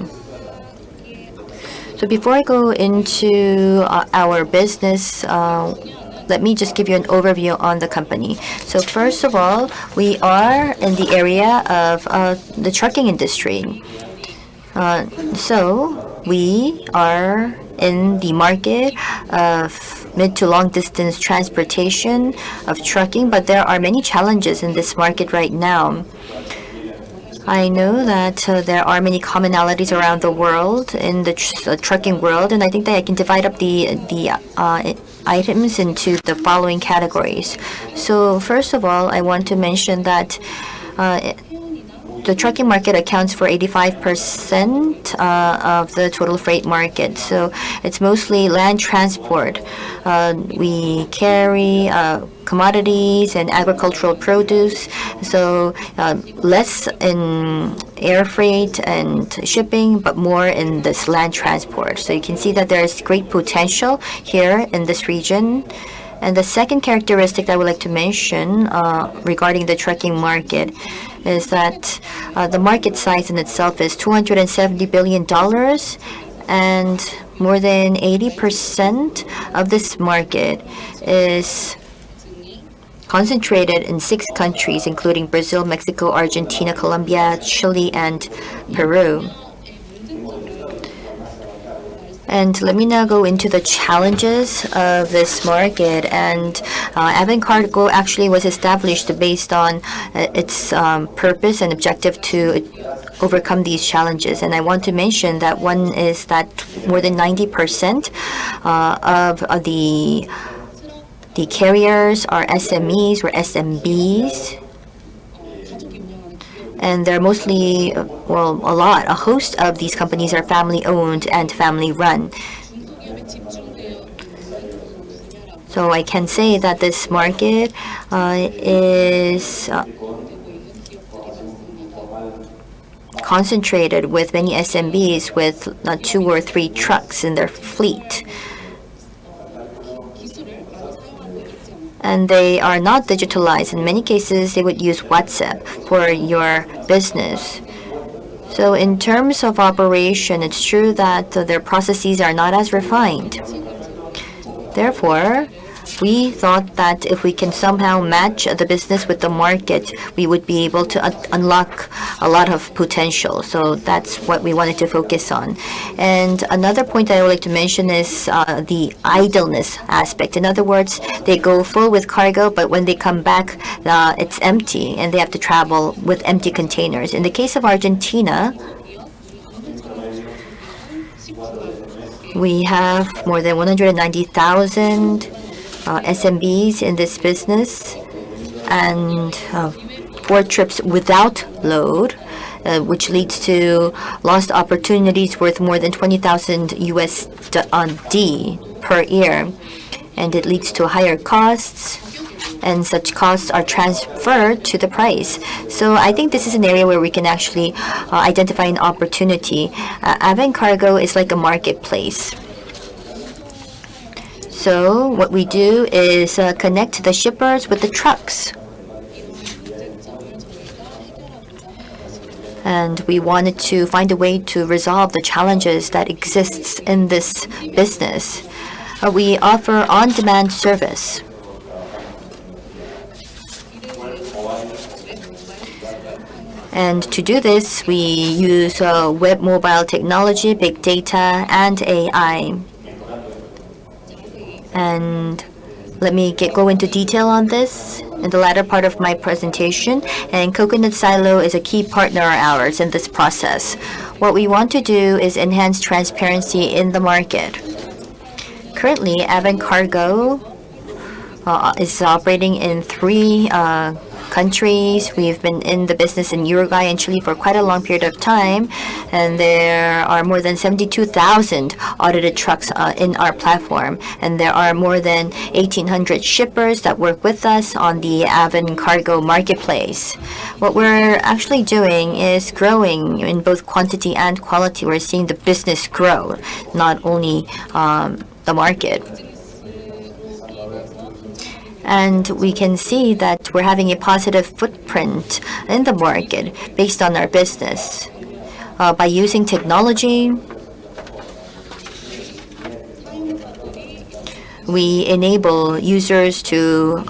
So before I go into our business, let me just give you an overview on the company. So first of all, we are in the area of the trucking industry. So we are in the market of mid to long distance transportation of trucking, but there are many challenges in this market right now. I know that there are many commonalities around the world in the trucking world, and I think that I can divide up the items into the following categories. So first of all, I want to mention that the trucking market accounts for 85% of the total freight market. So it's mostly land transport. We carry commodities and agricultural produce, so less in air freight and shipping, but more in this land transport. So you can see that there is great potential here in this region. And the second characteristic that I would like to mention regarding the trucking market is that the market size in itself is $270 billion, and more than 80% of this market is concentrated in 6 countries, including Brazil, Mexico, Argentina, Colombia, Chile, and Peru. And let me now go into the challenges of this market. And Avantcargo actually was established based on its purpose and objective to overcome these challenges. And I want to mention that one is that more than 90% of the carriers are SMEs or SMBs. And they're mostly, a host of these companies are family owned and family run. So I can say that this market is concentrated with many SMBs with 2 or 3 trucks in their fleet. And they are not digitalized. In many cases, they would use WhatsApp for your business. So in terms of operation, it's true that their processes are not as refined. Therefore, we thought that if we can somehow match the business with the market, we would be able to unlock a lot of potential. So that's what we wanted to focus on. And another point that I would like to mention is the idleness aspect. In other words, they go full with cargo, but when they come back, it's empty, and they have to travel with empty containers. In the case of Argentina, we have more than 190,000 SMBs in this business, and 4 trips without load, which leads to lost opportunities worth more than 20,000 USD per year, and it leads to higher costs, and such costs are transferred to the price. So I think this is an area where we can actually identify an opportunity. Avantcargo is like a marketplace. So what we do is connect the shippers with the trucks. And we wanted to find a way to resolve the challenges that exists in this business. We offer on-demand service. And to do this, we use web mobile technology, big data, and AI. And let me go into detail on this in the latter part of my presentation. And Coconut Silo is a key partner of ours in this process. What we want to do is enhance transparency in the market. Currently, Avantcargo is operating in 3 countries. We've been in the business in Uruguay and Chile for quite a long period of time, and there are more than 72,000 audited trucks in our platform, and there are more than 1,800 shippers that work with us on the Avantcargo marketplace. What we're actually doing is growing in both quantity and quality. We're seeing the business grow, not only the market. And we can see that we're having a positive footprint in the market based on our business. By using technology, we enable users to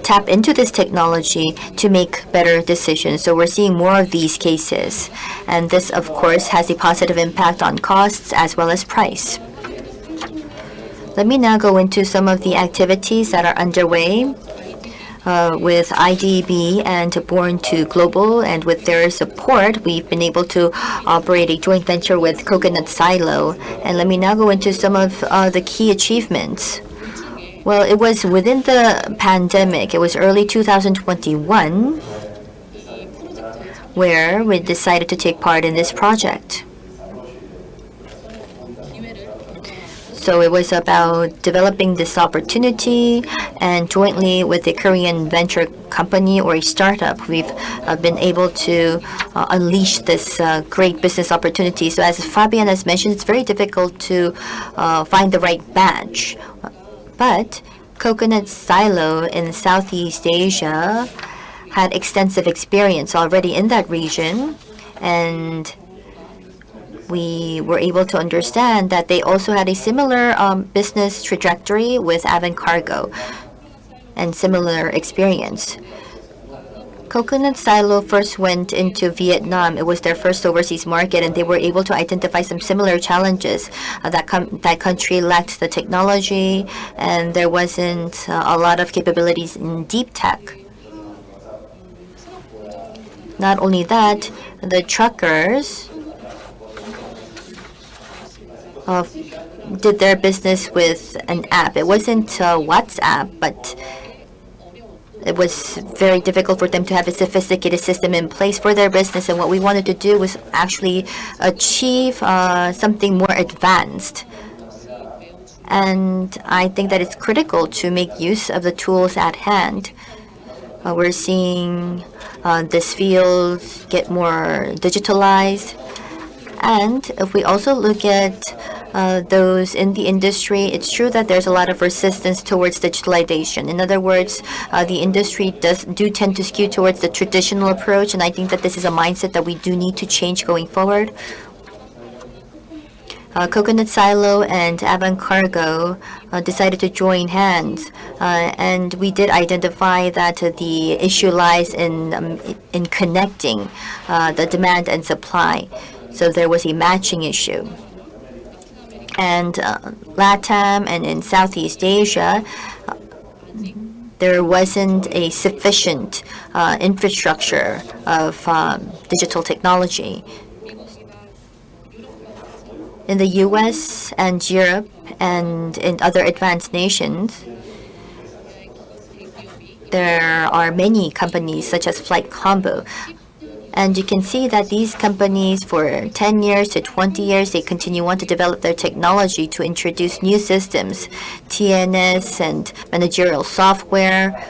tap into this technology to make better decisions. So we're seeing more of these cases. And this, of course, has a positive impact on costs as well as price. Let me now go into some of the activities that are underway with IDB and Born to Global, and with their support, we've been able to operate a joint venture with Coconut Silo. And let me now go into some of the key achievements. Well, it was within the pandemic. It was early 2021 where we decided to take part in this project. So it was about developing this opportunity, and jointly with a Korean venture company or a startup, we've been able to unleash this great business opportunity. So as Fabian has mentioned, it's very difficult to find the right batch. But Coconut Silo in Southeast Asia had extensive experience already in that region, and we were able to understand that they also had a similar business trajectory with Avantcargo and similar experience. Coconut Silo first went into Vietnam. It was their first overseas market, and they were able to identify some similar challenges. That country lacked the technology, and there wasn't a lot of capabilities in deep tech. Not only that, the truckers did their business with an app. It wasn't WhatsApp, but it was very difficult for them to have a sophisticated system in place for their business. And what we wanted to do was actually achieve something more advanced. And I think that it's critical to make use of the tools at hand. We're seeing this field get more digitalized. And if we also look at those in the industry, it's true that there's a lot of resistance towards digitalization. In other words, the industry do tend to skew towards the traditional approach, and I think that this is a mindset that we do need to change going forward. Coconut Silo and Avant Cargo decided to join hands, and we did identify that the issue lies in connecting the demand and supply. So there was a matching issue. And LATAM and in Southeast Asia, there wasn't a sufficient infrastructure of digital technology. In the US and Europe and in other advanced nations, there are many companies such as Flight Combo. And you can see that these companies, for 10 years to 20 years, they continue on to develop their technology to introduce new systems, TNS and managerial software,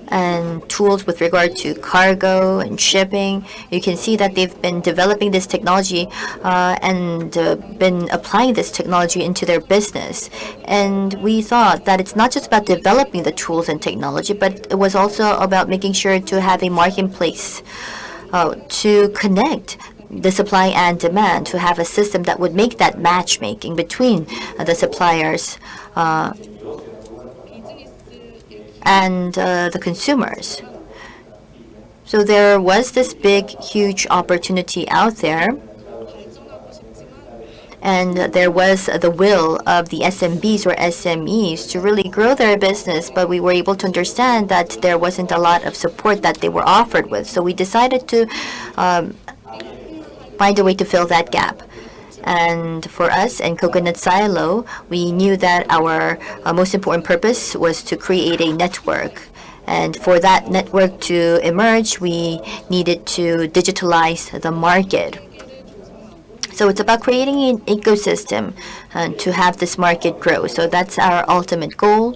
and tools with regard to cargo and shipping. You can see that they've been developing this technology and been applying this technology into their business. And we thought that it's not just about developing the tools and technology, but it was also about making sure to have a marketplace to connect the supply and demand, to have a system that would make that matchmaking between the suppliers and the consumers. So there was this big, huge opportunity out there, and there was the will of the SMBs or SMEs to really grow their business, but we were able to understand that there wasn't a lot of support that they were offered with. So we decided to find a way to fill that gap. And for us and Coconut Silo, we knew that our most important purpose was to create a network. And for that network to emerge, we needed to digitalize the market. So it's about creating an ecosystem to have this market grow. So that's our ultimate goal.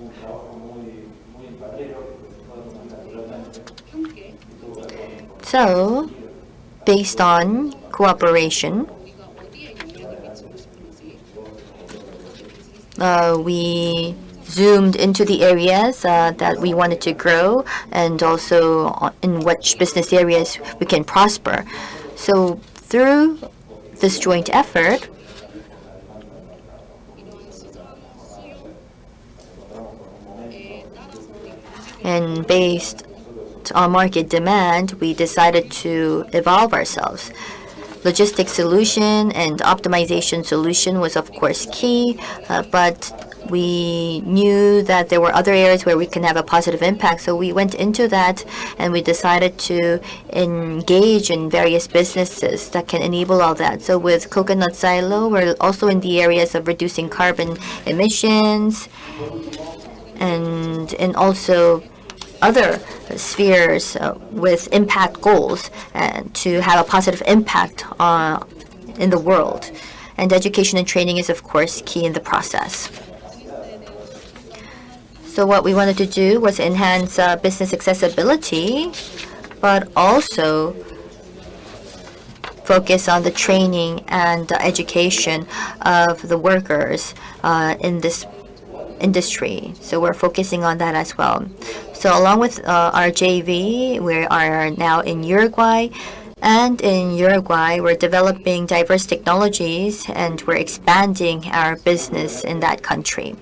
So, based on cooperation, we zoomed into the areas that we wanted to grow, and also in which business areas we can prosper. So through this joint effort, and based on market demand, we decided to evolve ourselves. Logistics solution and optimization solution was of course key, but we knew that there were other areas where we can have a positive impact. So we went into that and we decided to engage in various businesses that can enable all that. So with Coconut Silo, we're also in the areas of reducing carbon emissions and also other spheres with impact goals and to have a positive impact in the world. And education and training is of course key in the process. So what we wanted to do was enhance business accessibility, but also focus on the training and education of the workers in this industry. So we're focusing on that as well. So along with our JV, we are now in Uruguay. And in Uruguay, we're developing diverse technologies and we're expanding our business in that country.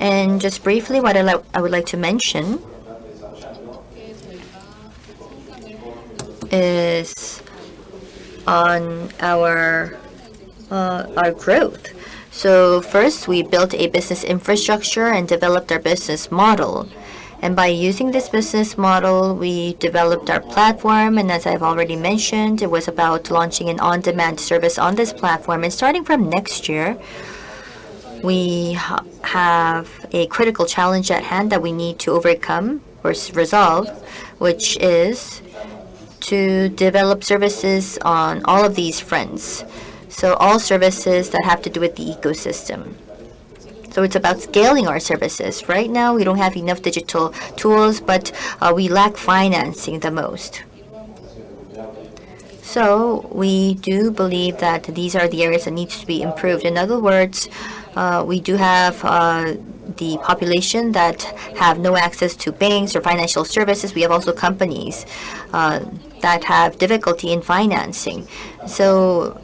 And just briefly, what I would like to mention is on our growth. So first, we built a business infrastructure and developed our business model. And by using this business model, we developed our platform. And as I've already mentioned, it was about launching an on-demand service on this platform. And starting from next year, we have a critical challenge at hand that we need to overcome or resolve, which is to develop services on all of these fronts. So all services that have to do with the ecosystem. So it's about scaling our services. Right now, we don't have enough digital tools, but we lack financing the most. So we do believe that these are the areas that needs to be improved. In other words, we do have the population that have no access to banks or financial services. We have also companies that have difficulty in financing. So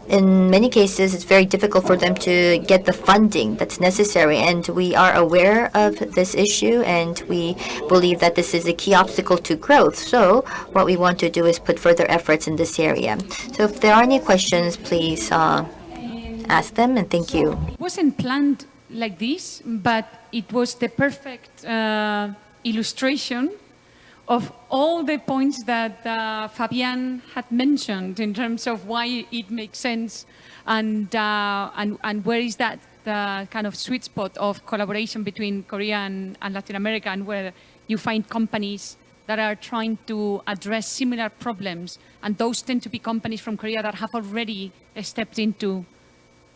in many cases, it's very difficult for them to get the funding that's necessary, and we are aware of this issue, and we believe that this is a key obstacle to growth. So what we want to do is put further efforts in this area. So if there are any questions, please ask them, and thank you. It wasn't planned like this, but it was the perfect illustration of all the points that Fabian had mentioned in terms of why it makes sense and where is that kind of sweet spot of collaboration between Korea and Latin America, and where you find companies that are trying to address similar problems, and those tend to be companies from Korea that have already stepped into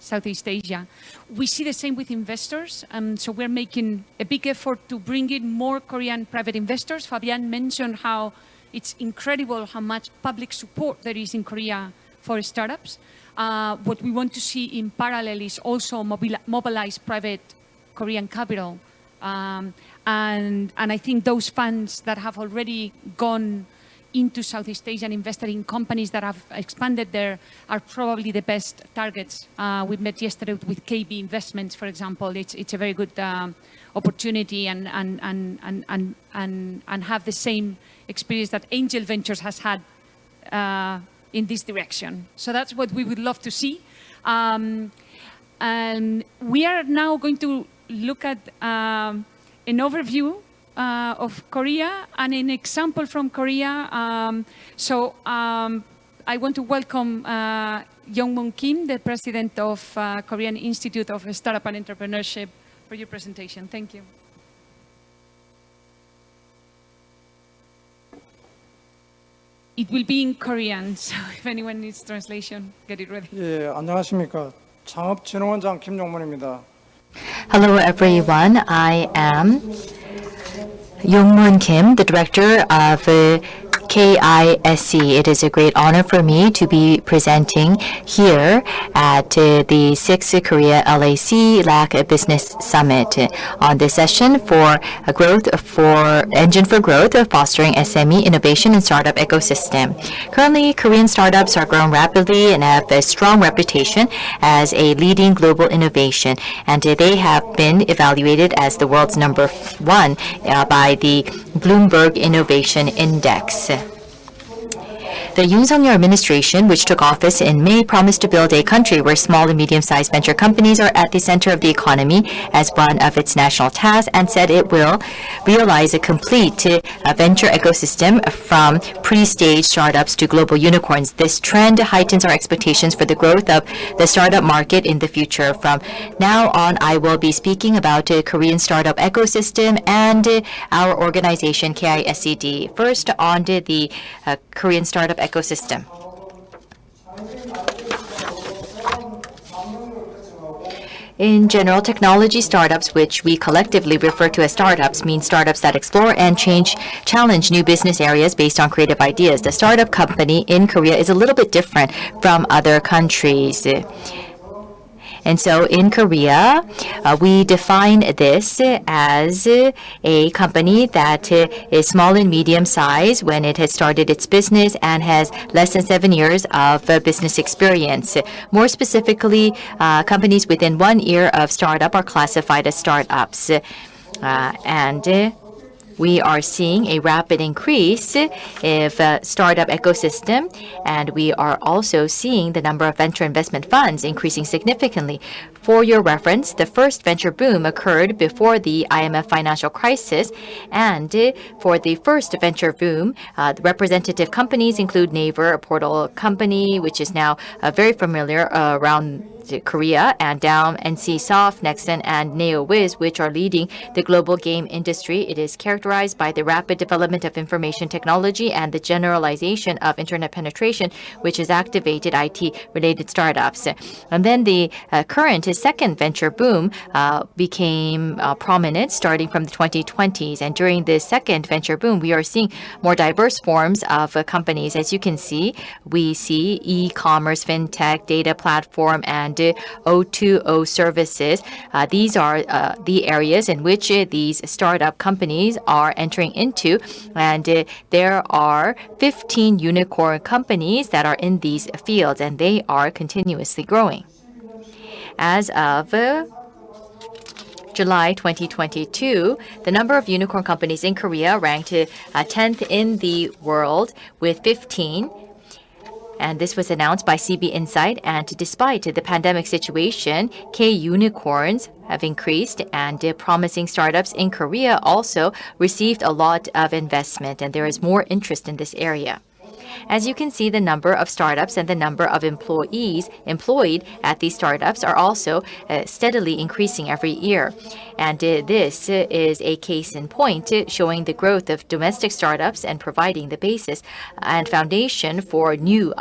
Southeast Asia. We see the same with investors, so we're making a big effort to bring in more Korean private investors. Fabian mentioned how it's incredible how much public support there is in Korea for startups. What we want to see in parallel is also mobilize private Korean capital. And I think those funds that have already gone into Southeast Asia and invested in companies that have expanded there are probably the best targets. We met yesterday with KB Investments, for example. It's a very good opportunity and have the same experience that Angel Ventures has had in this direction. So that's what we would love to see. And we are now going to look at an overview of Korea and an example from Korea. I want to welcome Young-Moon Kim, the president of Korean Institute of Startup and Entrepreneurship, for your presentation. Thank you. It will be in Korean, so if anyone needs translation, get it ready. 예, 안녕하십니까. 창업진흥원장 김용문입니다. Hello, everyone. I am Young-Moon Kim, the director of KISC. It is a great honor for me to be presenting here at the 6th Korea-LAC Business Summit on this session for engine for growth of fostering SME innovation and startup ecosystem. Currently, Korean startups are growing rapidly and have a strong reputation as a leading global innovation, and they have been evaluated as the world's #1 by the Bloomberg Innovation Index. The Yoon Suk-yeol administration, which took office in May, promised to build a country where small and medium-sized venture companies are at the center of the economy as one of its national tasks, and said it will realize a complete venture ecosystem from pre-stage startups to global unicorns. This trend heightens our expectations for the growth of the startup market in the future. From now on, I will be speaking about a Korean startup ecosystem and our organization, KISCD. First, on to the Korean startup ecosystem. In general, technology startups, which we collectively refer to as startups, mean startups that explore and challenge new business areas based on creative ideas. The startup company in Korea is a little bit different from other countries. And so in Korea, we define this as a company that is small and medium size when it has started its business and has less than 7 years of business experience. More specifically, companies within 1 year of startup are classified as startups. And we are seeing a rapid increase of startup ecosystem, and we are also seeing the number of venture investment funds increasing significantly. For your reference, the first venture boom occurred before the IMF financial crisis, and for the first venture boom, the representative companies include Naver, a portal company, which is now very familiar around Korea, and Daum, NCSoft, Nexon, and NeoWiz, which are leading the global game industry. It is characterized by the rapid development of information technology and the generalization of internet penetration, which has activated IT-related startups. And then the current second venture boom became prominent starting from the 2020s. And during this second venture boom, we are seeing more diverse forms of companies. As you can see, we see e-commerce, fintech, data platform, and O2O services. These are the areas in which these startup companies are entering into, and there are 15 unicorn companies that are in these fields, and they are continuously growing. As of July 2022, the number of unicorn companies in Korea ranked 10th in the world with 15. And this was announced by CB Insight. And despite the pandemic situation, K-unicorns have increased, and promising startups in Korea also received a lot of investment, and there is more interest in this area. As you can see, the number of startups and the number of employees employed at these startups are also steadily increasing every year. And this is a case in point showing the growth of domestic startups and providing the basis and foundation for new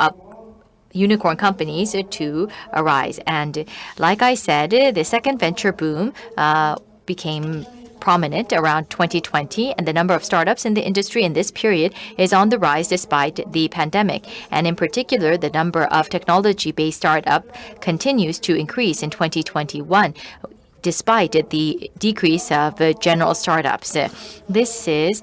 unicorn companies to arise. And like I said, the second venture boom became prominent around 2020, and the number of startups in the industry in this period is on the rise despite the pandemic. And in particular, the number of technology-based startup continues to increase in 2021. Despite the decrease of general startups. This is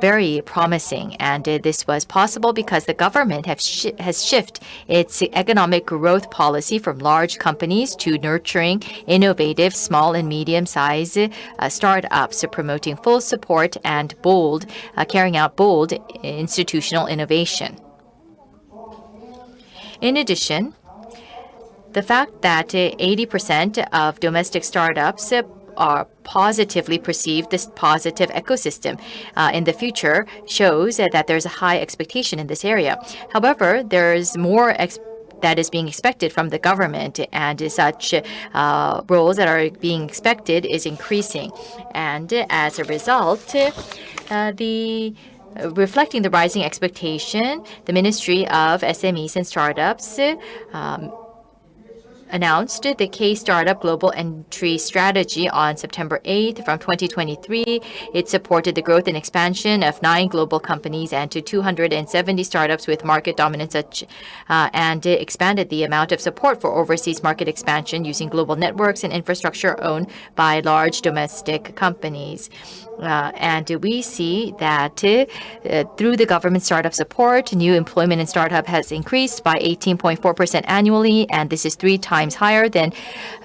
very promising, and this was possible because the government has shifted its economic growth policy from large companies to nurturing innovative small and medium-sized startups, promoting full support and carrying out bold institutional innovation. In addition, the fact that 80% of domestic startups are positively perceive this positive ecosystem in the future shows that there's a high expectation in this area. However, there's more that is being expected from the government, and such roles that are being expected is increasing. And as a result, reflecting the rising expectation, the Ministry of SMEs and Startups announced the K-Startup Global Entry Strategy on September 8th from 2023. It supported the growth and expansion of 9 global companies and to 270 startups with market dominance, and expanded the amount of support for overseas market expansion using global networks and infrastructure owned by large domestic companies. And we see that through the government startup support, new employment in startup has increased by 18.4% annually, and this is 3 times higher than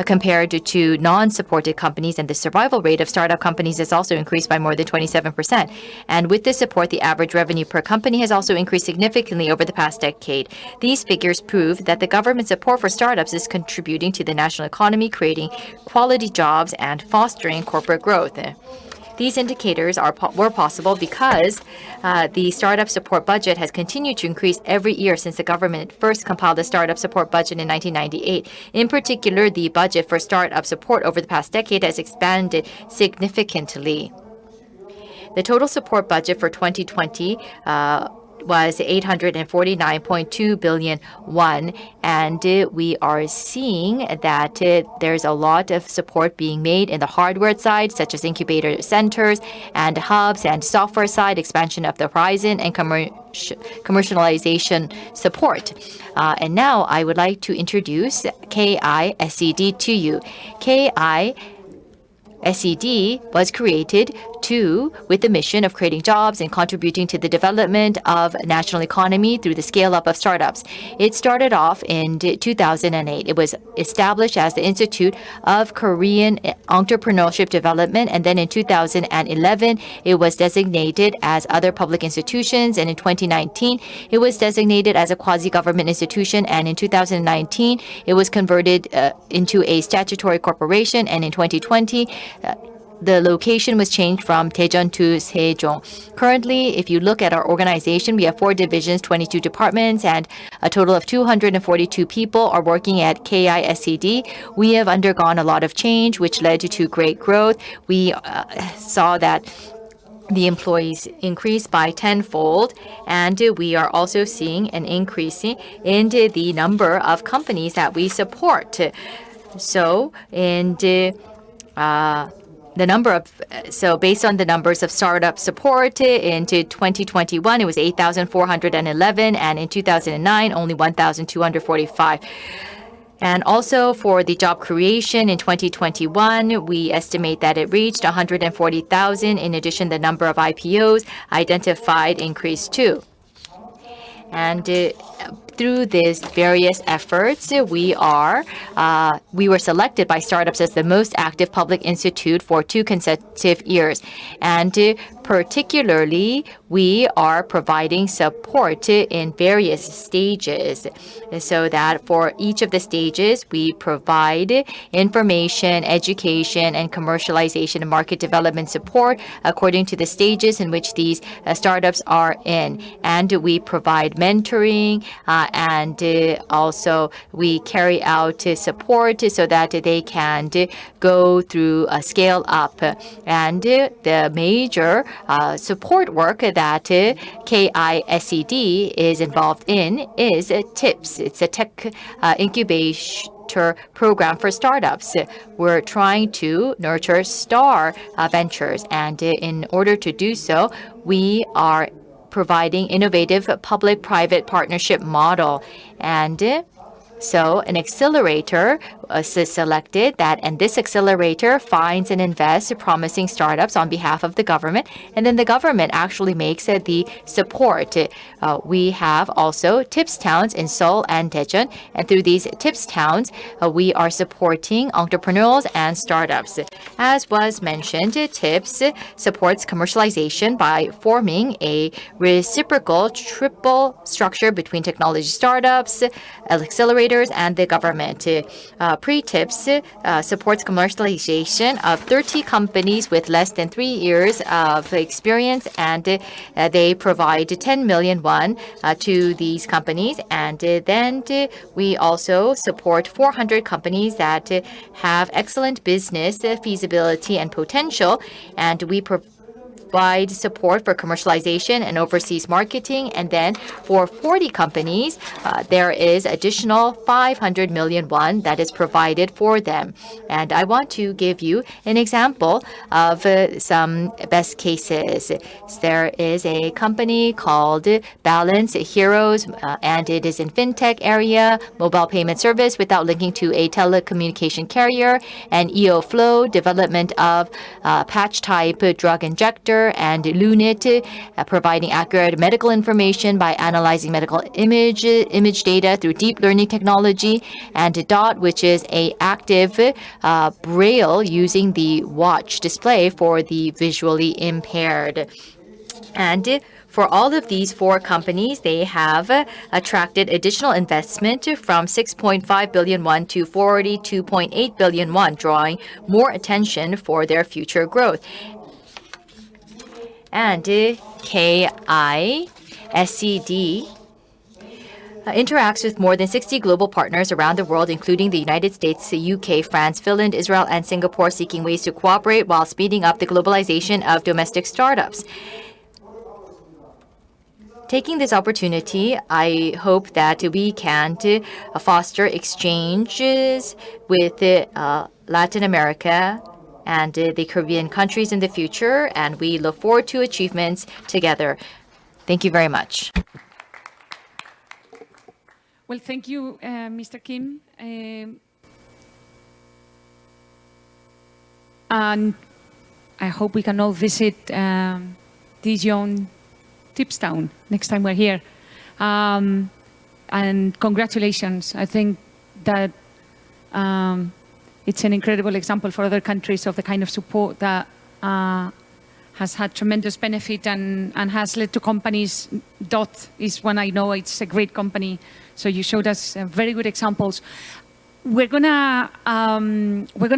compared to non-supported companies, and the survival rate of startup companies has also increased by more than 27%. And with this support, the average revenue per company has also increased significantly over the past decade. These figures prove that the government support for startups is contributing to the national economy, creating quality jobs and fostering corporate growth. These indicators were possible because the startup support budget has continued to increase every year since the government first compiled the startup support budget in 1998. In particular, the budget for startup support over the past decade has expanded significantly. The total support budget for 2020 was 849.2 billion won, and we are seeing that there's a lot of support being made in the hardware side, such as incubator centers and hubs, and software side, expansion of the horizon, and commercialization support. And now I would like to introduce KISED to you. KISED was created with the mission of creating jobs and contributing to the development of national economy through the scale-up of startups. It started off in 2008. It was established as the Institute of Korean Entrepreneurship Development, and then in 2011, it was designated as other public institutions, and in 2019, it was designated as a quasi-government institution, and in 2019, it was converted into a statutory corporation, and in 2020, the location was changed from Daejeon to Sejong. Currently, if you look at our organization, we have 4 divisions, 22 departments, and a total of 242 people are working at KISED. We have undergone a lot of change, which led to great growth. We saw that the employees increased by tenfold, and we are also seeing an increase in the number of companies that we support. So, based on the numbers of startup support, into 2021, it was 8,411, and in 2009, only 1,245. And also for the job creation in 2021, we estimate that it reached 140,000. In addition, the number of IPOs identified increased too. And through these various efforts, we were selected by startups as the most active public institute for 2 consecutive years. And particularly, we are providing support in various stages, so that for each of the stages, we provide information, education, and commercialization and market development support according to the stages in which these startups are in. And we provide mentoring, and also we carry out support so that they can go through a scale up. And the major support work that KISED is involved in is TIPS. It's a tech incubation program for startups. We're trying to nurture star ventures, and in order to do so, we are providing innovative public-private partnership model. And so an accelerator is selected, and this accelerator finds and invests promising startups on behalf of the government, and then the government actually makes the support. We have also TIPS towns in Seoul and Daejeon, and through these TIPS towns, we are supporting entrepreneurs and startups. As was mentioned, TIPS supports commercialization by forming a reciprocal triple structure between technology startups, accelerators, and the government. Pre-TIPS supports commercialization of 30 companies with less than 3 years of experience, and they provide 10 million won to these companies. And then we also support 400 companies that have excellent business feasibility and potential, and we provide support for commercialization and overseas marketing. And then for 40 companies, there is additional 500 million won that is provided for them. And I want to give you an example of some best cases. There is a company called Balance Heroes, and it is in fintech area, mobile payment service without linking to a telecommunication carrier, and EO Flow, development of patch type drug injector, and Lunit, providing accurate medical information by analyzing medical image data through deep learning technology, and Dot, which is a active braille using the watch display for the visually impaired. And for all of these 4 companies, they have attracted additional investment from 6.5 billion won to 42.8 billion won, drawing more attention for their future growth. And KISED interacts with more than 60 global partners around the world, including the United States, the UK, France, Finland, Israel, and Singapore, seeking ways to cooperate while speeding up the globalization of domestic startups. taking this opportunity, I hope that we can foster exchanges with Latin America and the Caribbean countries in the future, and we look forward to achievements together. Thank you very much. Well, thank you, Mr. Kim. And I hope we can all visit Dijon Tipstown next time we're here. And congratulations. I think that it's an incredible example for other countries of the kind of support that has had tremendous benefit and has led to companies. DOT is one I know, it's a great company. So you showed us very good examples. We're gonna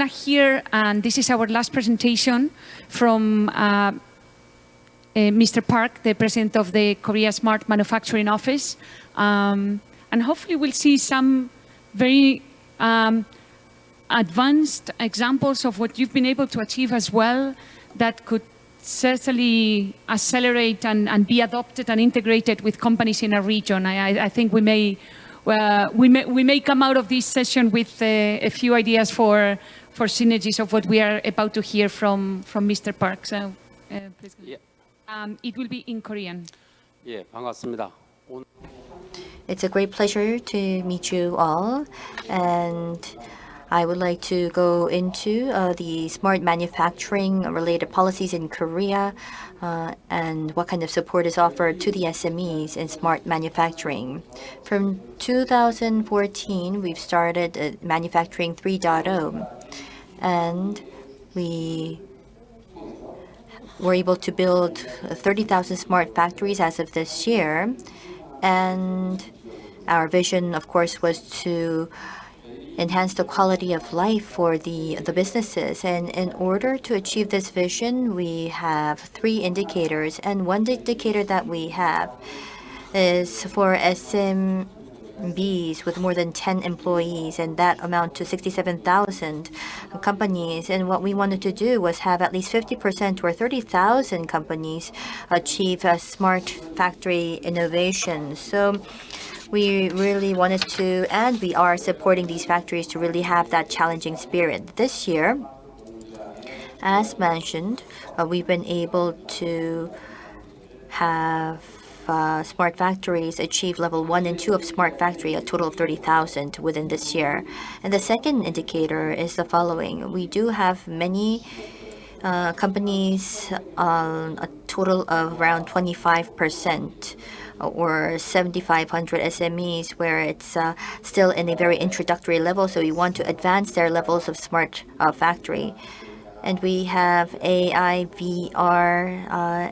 hear, and this is our last presentation from Mr. Park, the president of the Korea Smart Manufacturing Office. And hopefully we'll see some very advanced examples of what you've been able to achieve as well that could certainly accelerate and be adopted and integrated with companies in a region. I think we may come out of this session with a few ideas for synergies of what we are about to hear from Mr. Park. So, please. Yeah. It will be in Korean. 예, 반갑습니다. It's a great pleasure to meet you all, and I would like to go into the smart manufacturing related policies in Korea and what kind of support is offered to the SMEs in smart manufacturing. From 2014, we've started Manufacturing 3.0, and we were able to build 30,000 smart factories as of this year. And our vision, of course, was to enhance the quality of life for the businesses. And in order to achieve this vision, we have 3 indicators. And one indicator that we have is for SMBs with more than 10 employees, and that amount to 67,000 companies. And what we wanted to do was have at least 50% or 30,000 companies achieve a smart factory innovation. So we really wanted to, and we are supporting these factories to really have that challenging spirit. This year, as mentioned, we've been able to have smart factories achieve level 1 and 2 of smart factory, a total of 30,000 within this year. And the second indicator is the following. We do have many companies, a total of around 25%, or 7,500 SMEs, where it's still in a very introductory level. So we want to advance their levels of smart factory. And we have AI, VR,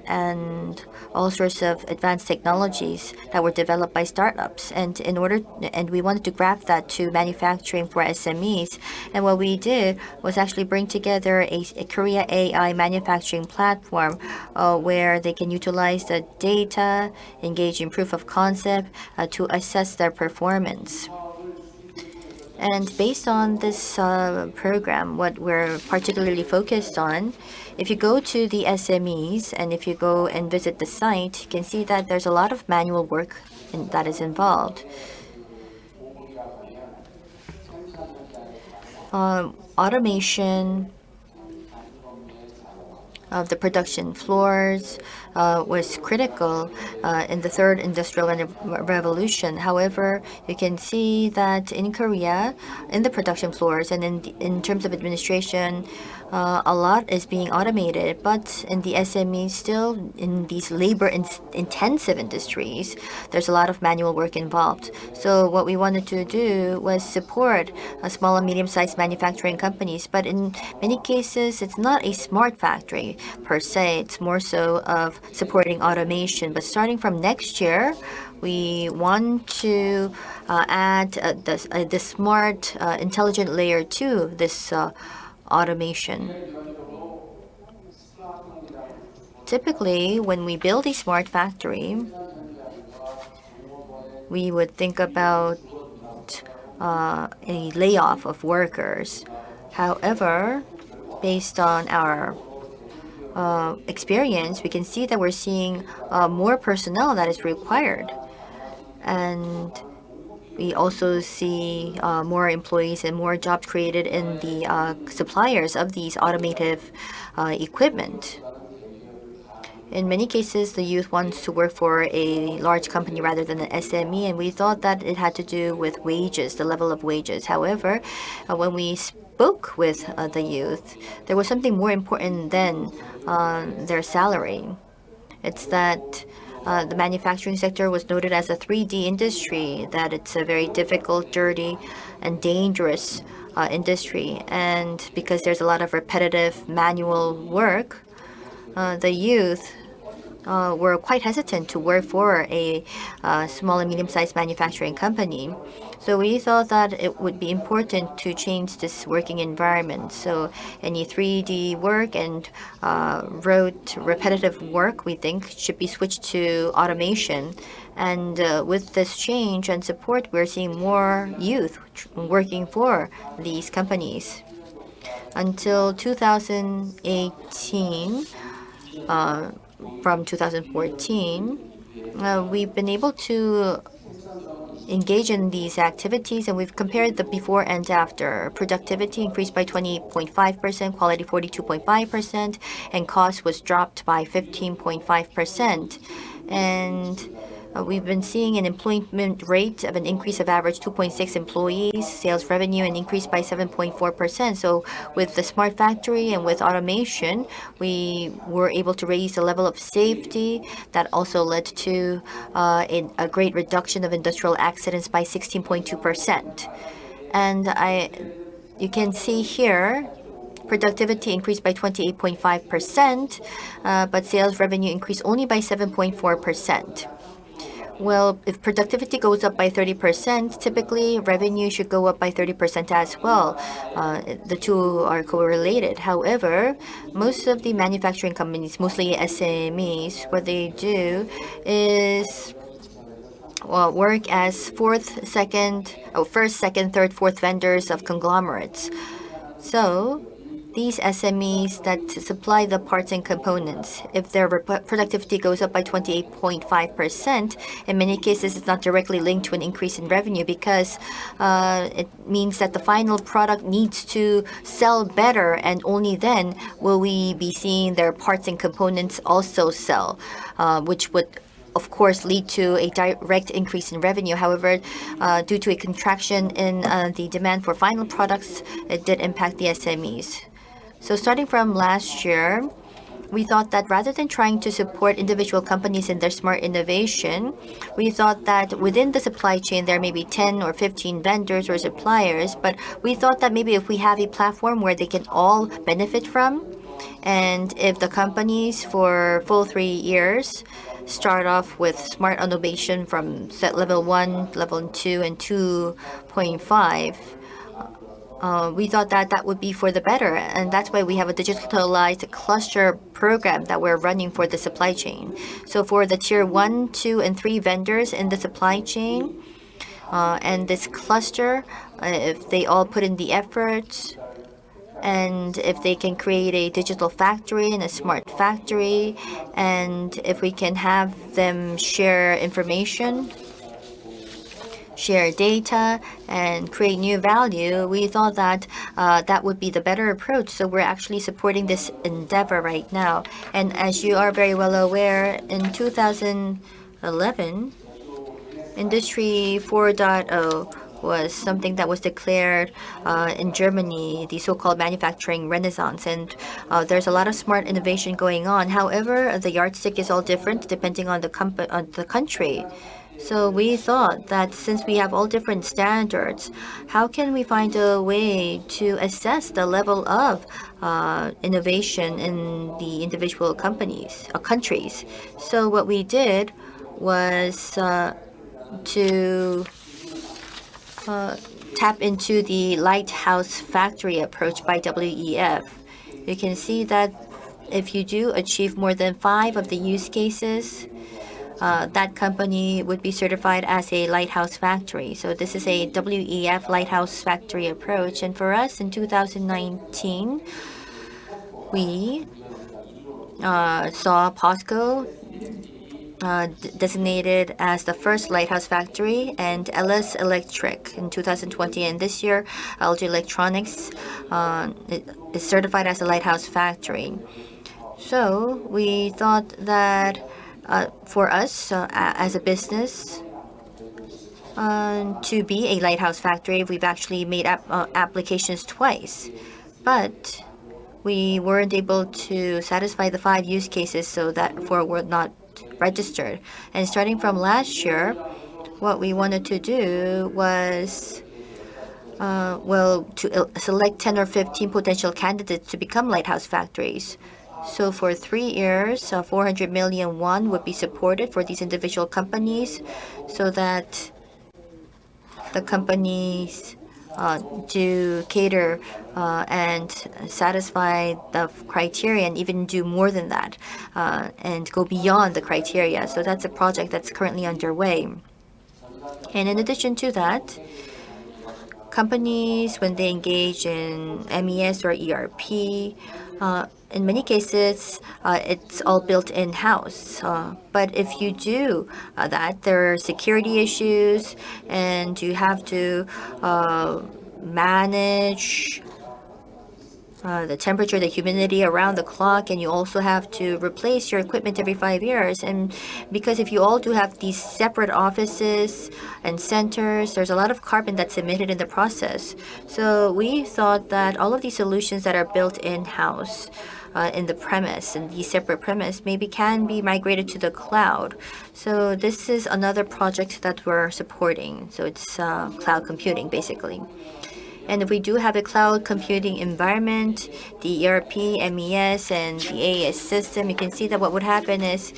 and all sorts of advanced technologies that were developed by startups. And we wanted to graph that to manufacturing for SMEs. And what we did was actually bring together a Korea AI manufacturing platform where they can utilize the data, engage in proof of concept to assess their performance. And based on this program, what we're particularly focused on, if you go to the SMEs and if you go and visit the site, you can see that there's a lot of manual work that is involved. Automation of the production floors was critical in the third industrial revolution. However, you can see that in Korea, in the production floors and in terms of administration, a lot is being automated, but in the SMEs, still in these labor-intensive industries, there's a lot of manual work involved. So what we wanted to do was support small and medium-sized manufacturing companies, but in many cases, it's not a smart factory per se. It's more so of supporting automation. But starting from next year, we want to add the smart, intelligent layer to this automation. Typically, when we build a smart factory, we would think about a layoff of workers. However, based on our experience, we can see that we're seeing more personnel that is required. And we also see more employees and more jobs created in the suppliers of these automotive equipment. In many cases, the youth wants to work for a large company rather than an SME, and we thought that it had to do with wages, the level of wages. However, when we spoke with the youth, there was something more important than their salary. It's that the manufacturing sector was noted as a 3D industry, that it's a very difficult, dirty, and dangerous industry. And because there's a lot of repetitive manual work, the youth were quite hesitant to work for a small and medium-sized manufacturing company. So we thought that it would be important to change this working environment. So any 3D work and rote repetitive work, we think, should be switched to automation. And with this change and support, we're seeing more youth working for these companies. Until 2018, from 2014, we've been able to engage in these activities, and we've compared the before and after. Productivity increased by 28.5%, quality 42.5%, and cost was dropped by 15.5%. And we've been seeing an employment rate of an increase of average 2.6 employees, sales revenue an increase by 7.4%. So with the smart factory and with automation, we were able to raise the level of safety. That also led to a great reduction of industrial accidents by 16.2%. And you can see here, productivity increased by 28.5%, but sales revenue increased only by 7.4%. Well, if productivity goes up by 30%, typically revenue should go up by 30% as well. The two are correlated. However, most of the manufacturing companies, mostly SMEs, what they do is work as first, second, third, fourth vendors of conglomerates. So these SMEs that supply the parts and components, if their productivity goes up by 28.5%, in many cases it's not directly linked to an increase in revenue, because it means that the final product needs to sell better, and only then will we be seeing their parts and components also sell, which would of course lead to a direct increase in revenue. However, due to a contraction in the demand for final products, it did impact the SMEs. So starting from last year, we thought that rather than trying to support individual companies in their smart innovation, we thought that within the supply chain there may be 10 or 15 vendors or suppliers, but we thought that maybe if we have a platform where they can all benefit from, and if the companies for full 3 years start off with smart innovation from set level 1, level 2, and 2.5, we thought that that would be for the better, and that's why we have a digitalized cluster program that we're running for the supply chain. So for the tier 1, 2, and 3 vendors in the supply chain, and this cluster, if they all put in the efforts, and if they can create a digital factory and a smart factory, and if we can have them share information, share data, and create new value, we thought that that would be the better approach. So we're actually supporting this endeavor right now. And as you are very well aware, in 2011, Industry 4.0 was something that was declared in Germany, the so-called manufacturing renaissance, and there's a lot of smart innovation going on. However, the yardstick is all different depending on the country. So we thought that since we have all different standards, how can we find a way to assess the level of innovation in the individual countries? So what we did was to tap into the lighthouse factory approach by WEF. You can see that if you do achieve more than 5 of the use cases, that company would be certified as a lighthouse factory. So this is a WEF lighthouse factory approach. And for us in 2019, we saw POSCO designated as the first lighthouse factory, and LS Electric in 2020. And this year, LG Electronics is certified as a lighthouse factory. So we thought that for us as a business, to be a lighthouse factory, we've actually made applications twice, but we weren't able to satisfy the 5 use cases, so therefore we're not registered. And starting from last year, what we wanted to do was to select 10 or 15 potential candidates to become lighthouse factories. So for 3 years, 400 million won would be supported for these individual companies, so that the companies do cater and satisfy the criteria, and even do more than that, and go beyond the criteria. So that's a project that's currently underway. And in addition to that, companies, when they engage in MES or ERP, in many cases, it's all built in-house. But if you do that, there are security issues, and you have to manage the temperature, the humidity around the clock, and you also have to replace your equipment every 5 years. And because if you all do have these separate offices and centers, there's a lot of carbon that's emitted in the process. So we thought that all of these solutions that are built in-house in the premise, and these separate premise, maybe can be migrated to the cloud. So this is another project that we're supporting. So it's cloud computing, basically. And if we do have a cloud computing environment, the ERP, MES, and the AAS system, you can see that what would happen is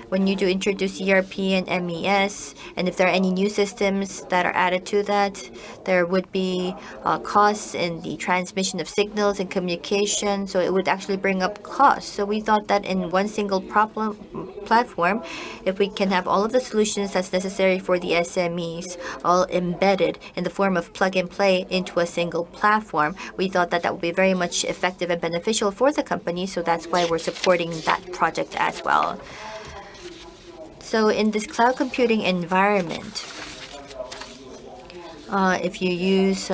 when you do introduce ERP and MES, and if there are any new systems that are added to that, there would be costs in the transmission of signals and communication, so it would actually bring up costs. So we thought that in one single platform, if we can have all of the solutions that's necessary for the SMEs all embedded in the form of plug and play into a single platform, we thought that that would be very much effective and beneficial for the company, so that's why we're supporting that project as well. So in this cloud computing environment, if you use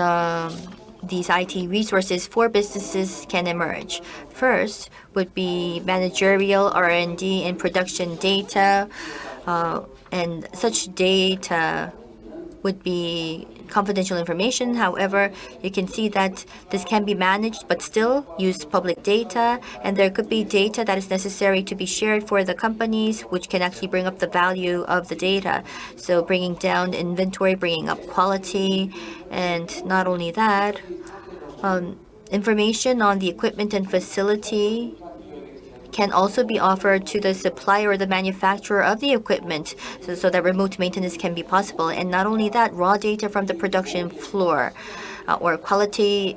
these IT resources, 4 businesses can emerge. First would be managerial, R&D, and production data, and such data would be confidential information. However, you can see that this can be managed but still use public data, and there could be data that is necessary to be shared for the companies, which can actually bring up the value of the data. So bringing down inventory, bringing up quality, and not only that, information on the equipment and facility can also be offered to the supplier or the manufacturer of the equipment, so that remote maintenance can be possible. And not only that, raw data from the production floor or quality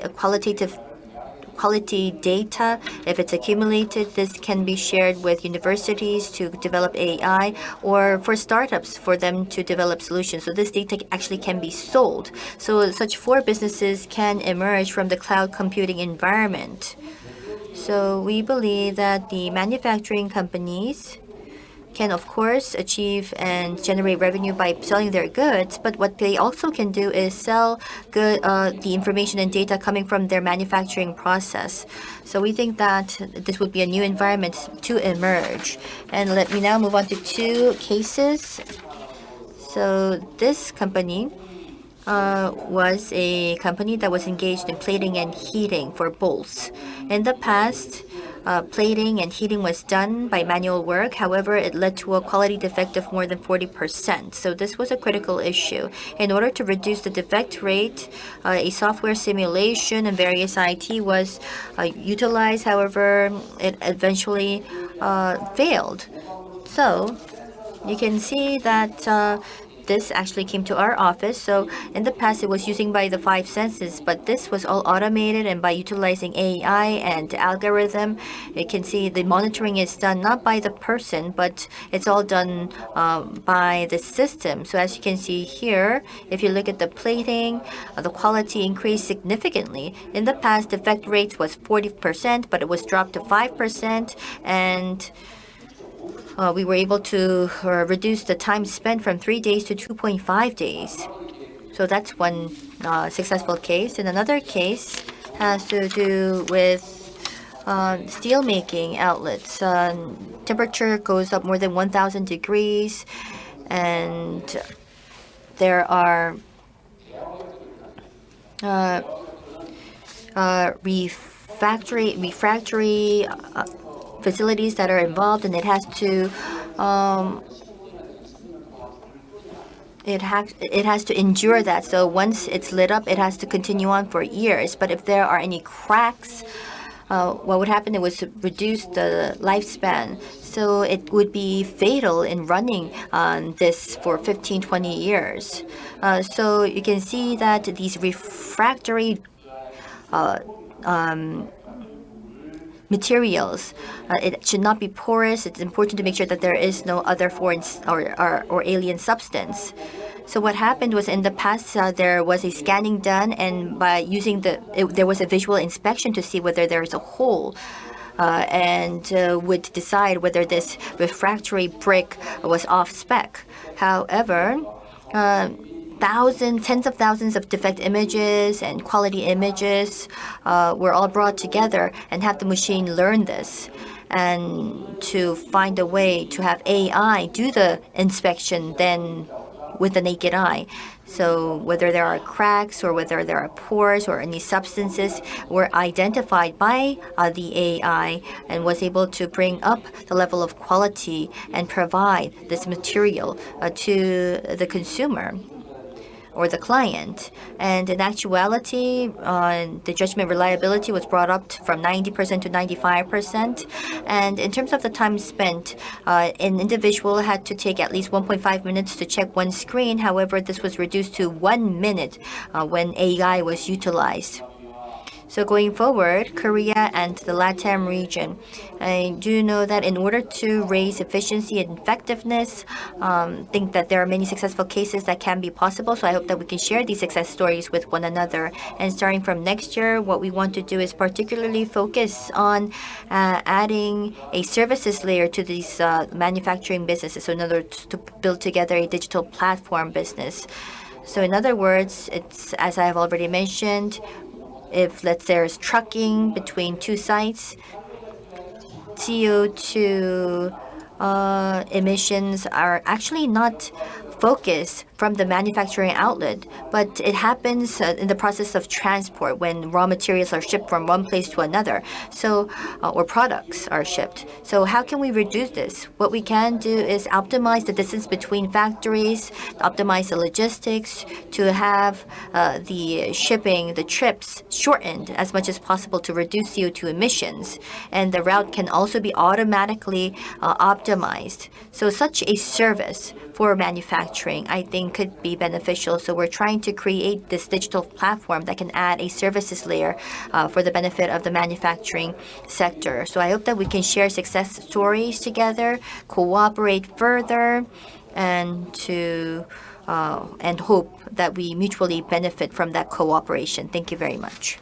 data, if it's accumulated, this can be shared with universities to develop AI, or for startups for them to develop solutions. So this data actually can be sold. So such 4 businesses can emerge from the cloud computing environment. So we believe that the manufacturing companies can, of course, achieve and generate revenue by selling their goods, but what they also can do is sell the information and data coming from their manufacturing process. So we think that this would be a new environment to emerge. And let me now move on to 2 cases. So this company was a company that was engaged in plating and heating for bolts. In the past, plating and heating was done by manual work. However, it led to a quality defect of more than 40%. So this was a critical issue. In order to reduce the defect rate, a software simulation and various IT was utilized. However, it eventually failed. So you can see that this actually came to our office. So in the past, it was using by the 5 senses, but this was all automated, and by utilizing AI and algorithm, you can see the monitoring is done not by the person, but it's all done by the system. So as you can see here, if you look at the plating, the quality increased significantly. In the past, defect rate was 40%, but it was dropped to 5%, and we were able to reduce the time spent from 3 days to 2.5 days. So that's one successful case. And another case has to do with steel making outlets. Temperature goes up more than 1,000 degrees, and there are refractory facilities that are involved, and it has to endure that. So once it's lit up, it has to continue on for years. But if there are any cracks, what would happen? It would reduce the lifespan. So it would be fatal in running this for 15, 20 years. So you can see that these refractory materials, it should not be porous. It's important to make sure that there is no other foreign or alien substance. So what happened was, in the past, there was a scanning done, and by using there was a visual inspection to see whether there is a hole, and would decide whether this refractory brick was off spec. However, tens of thousands of defect images and quality images were all brought together, and have the machine learn this, and to find a way to have AI do the inspection then with the naked eye. So whether there are cracks or whether there are pores or any substances were identified by the AI, and was able to bring up the level of quality and provide this material to the consumer or the client. And in actuality, the judgment reliability was brought up from 90% to 95%. And in terms of the time spent, an individual had to take at least 1.5 minutes to check one screen. However, this was reduced to 1 minute when AI was utilized. So going forward, Korea and the LATAM region, I do know that in order to raise efficiency and effectiveness, think that there are many successful cases that can be possible. So I hope that we can share these success stories with one another. And starting from next year, what we want to do is particularly focus on adding a services layer to these manufacturing businesses. So in other words, to build together a digital platform business. So in other words, it's, as I have already mentioned, if let's say there's trucking between two sites, CO2 emissions are actually not focused from the manufacturing outlet, but it happens in the process of transport when raw materials are shipped from one place to another, so or products are shipped. So how can we reduce this? What we can do is optimize the distance between factories, optimize the logistics to have the shipping, the trips shortened as much as possible to reduce CO2 emissions, and the route can also be automatically optimized. So such a service for manufacturing, I think, could be beneficial. So we're trying to create this digital platform that can add a services layer for the benefit of the manufacturing sector. So I hope that we can share success stories together, cooperate further, and hope that we mutually benefit from that cooperation. Thank you very much.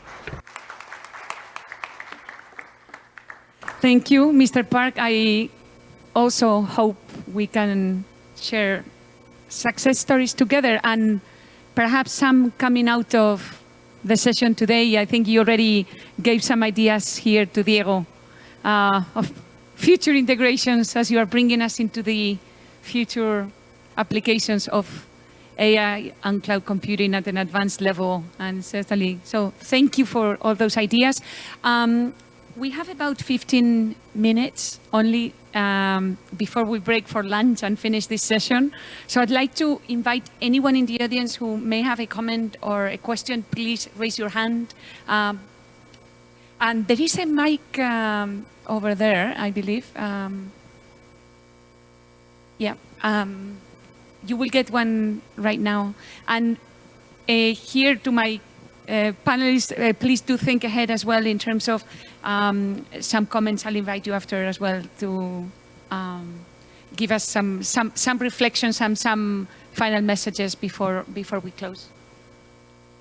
Thank you, Mr. Park. I also hope we can share success stories together, and perhaps some coming out of the session today. I think you already gave some ideas here to Diego of future integrations as you are bringing us into the future applications of AI and cloud computing at an advanced level, and certainly. So thank you for all those ideas. We have about 15 minutes only before we break for lunch and finish this session. So I'd like to invite anyone in the audience who may have a comment or a question, please raise your hand. And there is a mic over there, I believe. Yeah. you will get one right now. And here to my panelists, please do think ahead as well in terms of some comments. I'll invite you after as well to give us some reflections and some final messages before we close.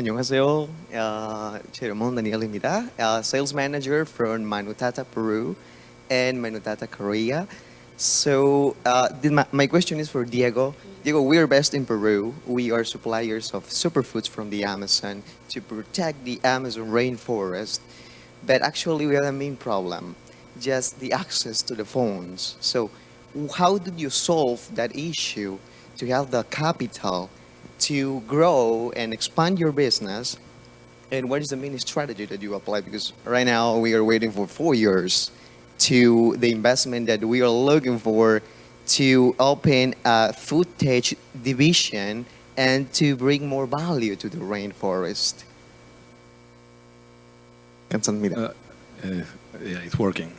안녕하세요. 제 이름은 Daniel입니다. Sales manager from Manutata, Peru, and Manutata, Korea. So my question is for Diego. Diego, we are based in Peru. We are suppliers of superfoods from the Amazon to protect the Amazon rainforest. But actually, we have a main problem, just the access to the phones. So how did you solve that issue to have the capital to grow and expand your business? And what is the main strategy that you apply? Because right now we are waiting for 4 years to the investment that we are looking for to open a footage division and to bring more value to the rainforest. 감사합니다. Yeah, it's working.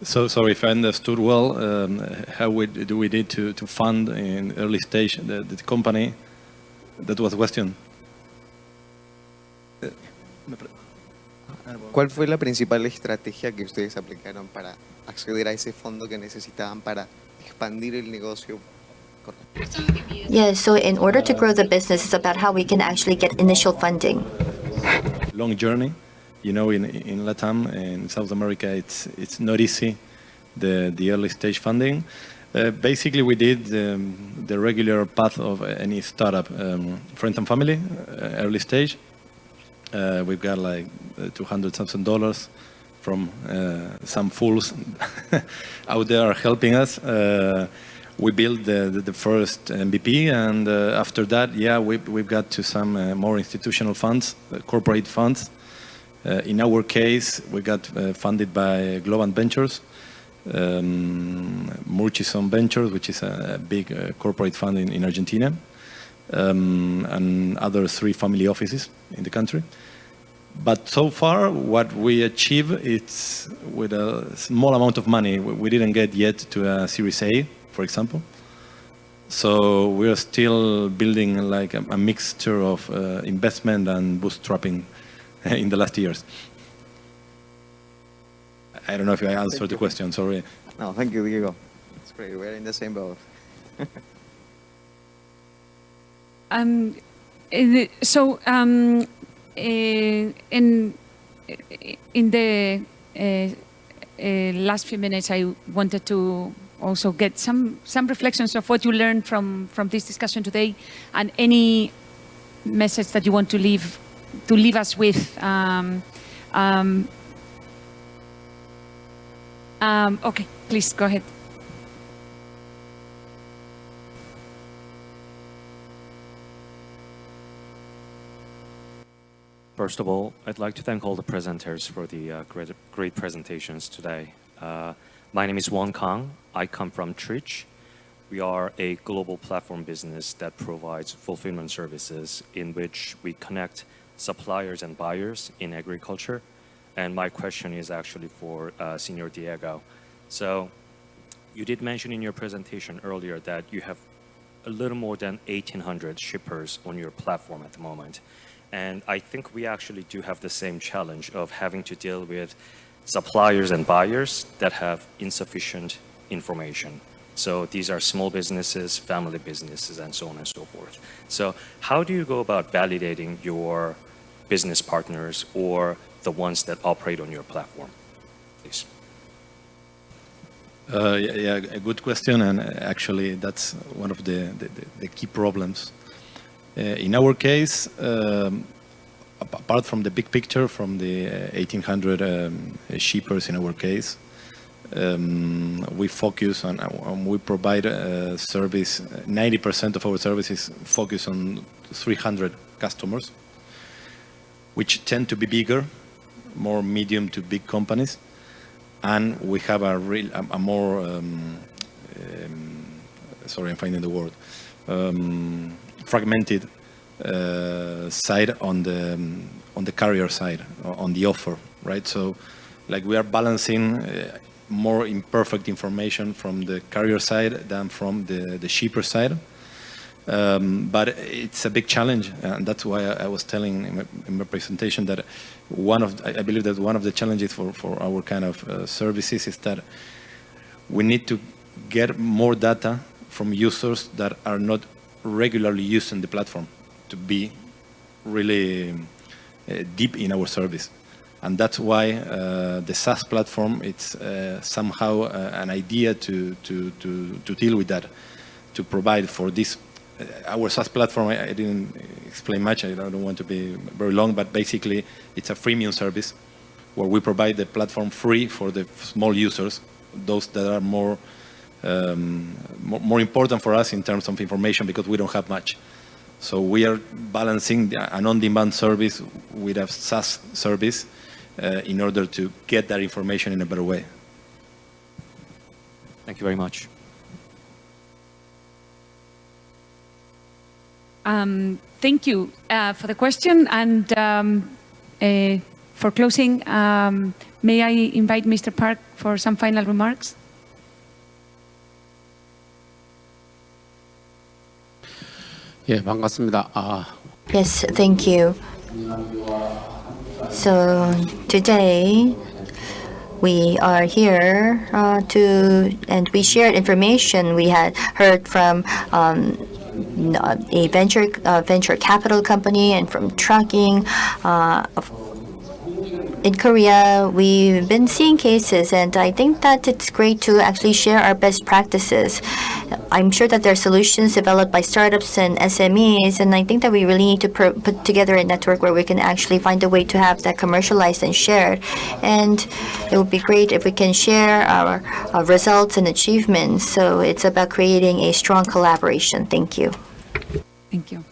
So sorry if I understood well, how do we need to fund in early stage the company? That was the question. ¿Cuál fue la principal estrategia que ustedes aplicaron para acceder a ese fondo que necesitaban para expandir el negocio? Yeah, so in order to grow the business, it's about how we can actually get initial funding. Long journey. You know, in Latam, in South America, it's not easy, the early stage funding. Basically, we did the regular path of any startup, friends and family, early stage. We've got like $200,000 from some fools out there helping us. We built the first MVP, and after that, yeah, we've got to some more institutional funds, corporate funds. In our case, we got funded by Globant Ventures, Murchison Ventures, which is a big corporate fund in Argentina, and other 3 family offices in the country. But so far, what we achieve, it's with a small amount of money. We didn't get yet to a Series A, for example. So we are still building like a mixture of investment and bootstrapping in the last years. I don't know if I answered the question, sorry. No, thank you, Diego. It's great. We're in the same boat. So in the last few minutes, I wanted to also get some reflections of what you learned from this discussion today, and any message that you want to leave us with. Okay, please go ahead. First of all, I'd like to thank all the presenters for the great presentations today. My name is Won Kang. I come from Trich. We are a global platform business that provides fulfillment services in which we connect suppliers and buyers in agriculture. And my question is actually for Senior Diego. So you did mention in your presentation earlier that you have a little more than 1,800 shippers on your platform at the moment. And I think we actually do have the same challenge of having to deal with suppliers and buyers that have insufficient information. So these are small businesses, family businesses, and so on and so forth. So how do you go about validating your business partners or the ones that operate on your platform? Please. Yeah, a good question, and actually that's one of the key problems. In our case, apart from the big picture, from the 1,800 shippers in our case, we focus on, we provide a service, 90% of our services focus on 300 customers, which tend to be bigger, more medium to big companies. And we have a more, sorry, I'm finding the word, fragmented side on the carrier side, on the offer, right? So like we are balancing more imperfect information from the carrier side than from the shipper side. But it's a big challenge, and that's why I was telling in my presentation that I believe that one of the challenges for our kind of services is that we need to get more data from users that are not regularly using the platform to be really deep in our service. And that's why the SaaS platform, it's somehow an idea to deal with that, to provide for this. Our SaaS platform, I didn't explain much, I don't want to be very long, but basically it's a freemium service where we provide the platform free for the small users, those that are more important for us in terms of information because we don't have much. So we are balancing an on-demand service with a SaaS service in order to get that information in a better way. Thank you very much. Thank you for the question, and for closing, may I invite Mr. Park for some final remarks? 예, 반갑습니다. Yes, thank you. So today we are here and we shared information we had heard from a venture capital company and from trucking. In Korea, we've been seeing cases, and I think that it's great to actually share our best practices. I'm sure that there are solutions developed by startups and SMEs, and I think that we really need to put together a network where we can actually find a way to have that commercialized and shared. And it would be great if we can share our results and achievements. So it's about creating a strong collaboration. Thank you. Thank you.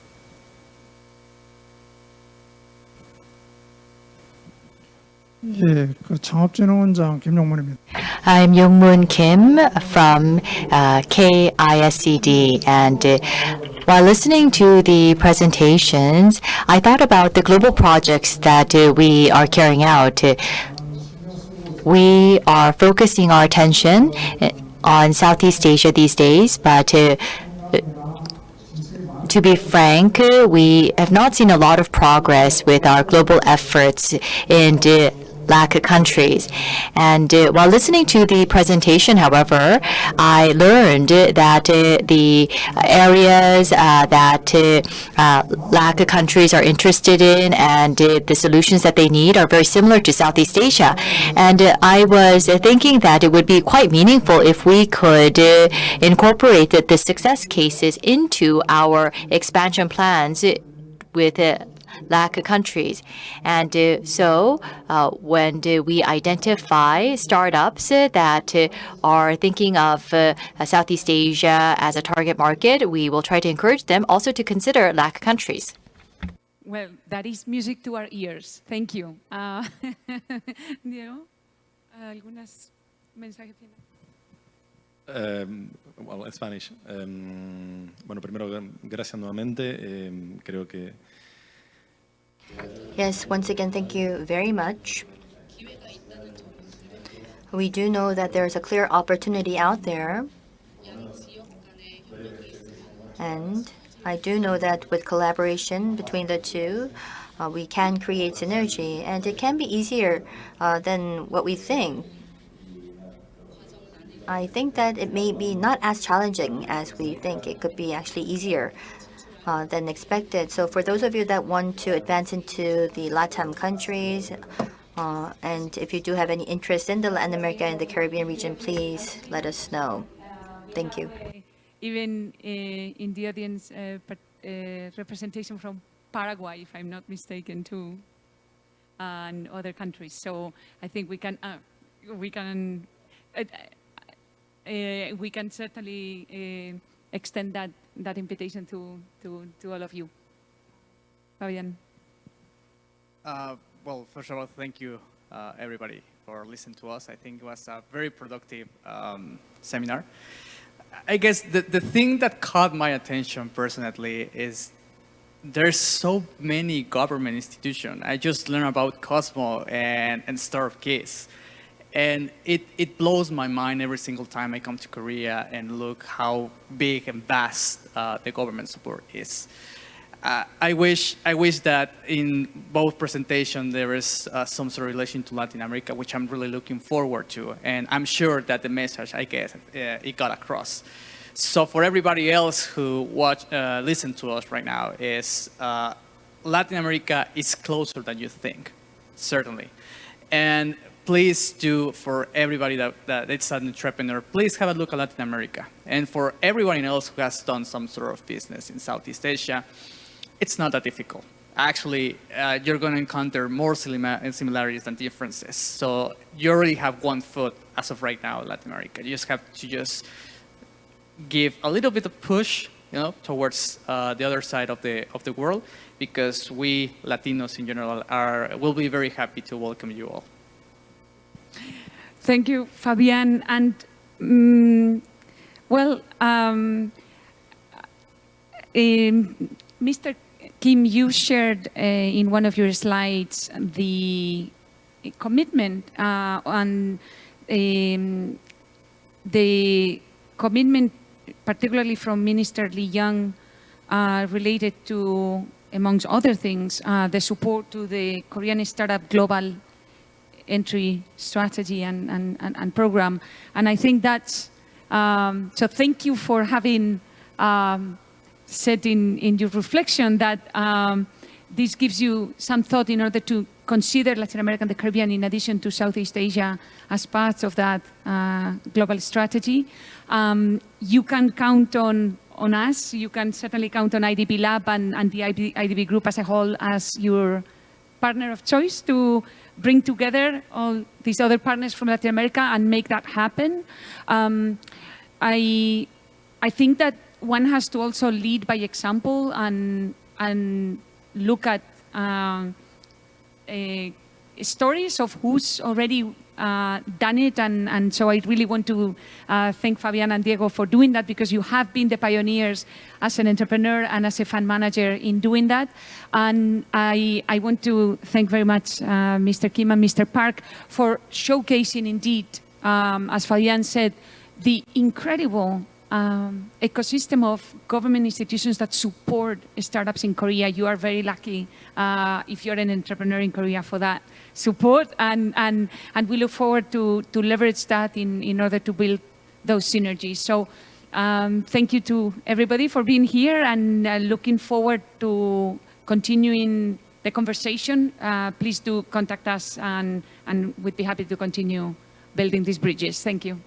예, 창업진흥원장 김용문입니다. I'm Youngmoon Kim from KISCD, and while listening to the presentations, I thought about the global projects that we are carrying out. We are focusing our attention on Southeast Asia these days, but to be frank, we have not seen a lot of progress with our global efforts in LAC countries. And while listening to the presentation, however, I learned that the areas that LAC countries are interested in and the solutions that they need are very similar to Southeast Asia. And I was thinking that it would be quite meaningful if we could incorporate the success cases into our expansion plans with LAC countries. And so when we identify startups that are thinking of Southeast Asia as a target market, we will try to encourage them also to consider LAC countries. Well, that is music to our ears. Thank you. Diego, algunos mensajes finales. Well, in Spanish. Bueno, primero, gracias nuevamente. Creo que Yes, once again, thank you very much. We do know that there's a clear opportunity out there. And I do know that with collaboration between the two, we can create synergy. And it can be easier than what we think. I think that it may be not as challenging as we think. It could be actually easier than expected. So for those of you that want to advance into the LATAM countries, and if you do have any interest in the Latin America and the Caribbean region, please let us know. Thank you. Even in the audience, representation from Paraguay, if I'm not mistaken, too, and other countries. So I think we can certainly extend that invitation to all of you. Fabian. Well, first of all, thank you, everybody, for listening to us. I think it was a very productive seminar. I guess the thing that caught my attention personally is there's so many government institutions. I just learned about Cosmo and Startup Case. And it blows my mind every single time I come to Korea and look how big and vast the government support is. I wish that in both presentations there is some sort of relation to Latin America, which I'm really looking forward to. And I'm sure that the message, I guess, it got across. So for everybody else who listen to us right now, is Latin America is closer than you think, certainly. And please do, for everybody that is an entrepreneur, please have a look at Latin America. And for everyone else who has done some sort of business in Southeast Asia, it's not that difficult. Actually, you're going to encounter more similarities than differences. So you already have one foot, as of right now, in Latin America. You just have to give a little bit of push, towards the other side of the world, because we Latinos in general will be very happy to welcome you all. Thank you, Fabian. And Mr. Kim, you shared in one of your slides the commitment on the commitment, particularly from Minister Lee Young, related to, amongst other things, the support to the Korean startup global entry strategy and program. And I think that's, so thank you for having said in your reflection that this gives you some thought in order to consider Latin America and the Caribbean in addition to Southeast Asia as part of that global strategy. You can count on us. You can certainly count on IDB Lab and the IDB Group as a whole as your partner of choice to bring together all these other partners from Latin America and make that happen. I think that one has to also lead by example and look at stories of who's already done it. And so I really want to thank Fabian and Diego for doing that, because you have been the pioneers as an entrepreneur and as a fund manager in doing that. And I want to thank very much Mr. Kim and Mr. Park for showcasing indeed, as Fabian said, the incredible ecosystem of government institutions that support startups in Korea. You are very lucky if you're an entrepreneur in Korea for that support, and we look forward to leverage that in order to build those synergies. So thank you to everybody for being here, and looking forward to continuing the conversation. Please do contact us, and we'd be happy to continue building these bridges. Thank you.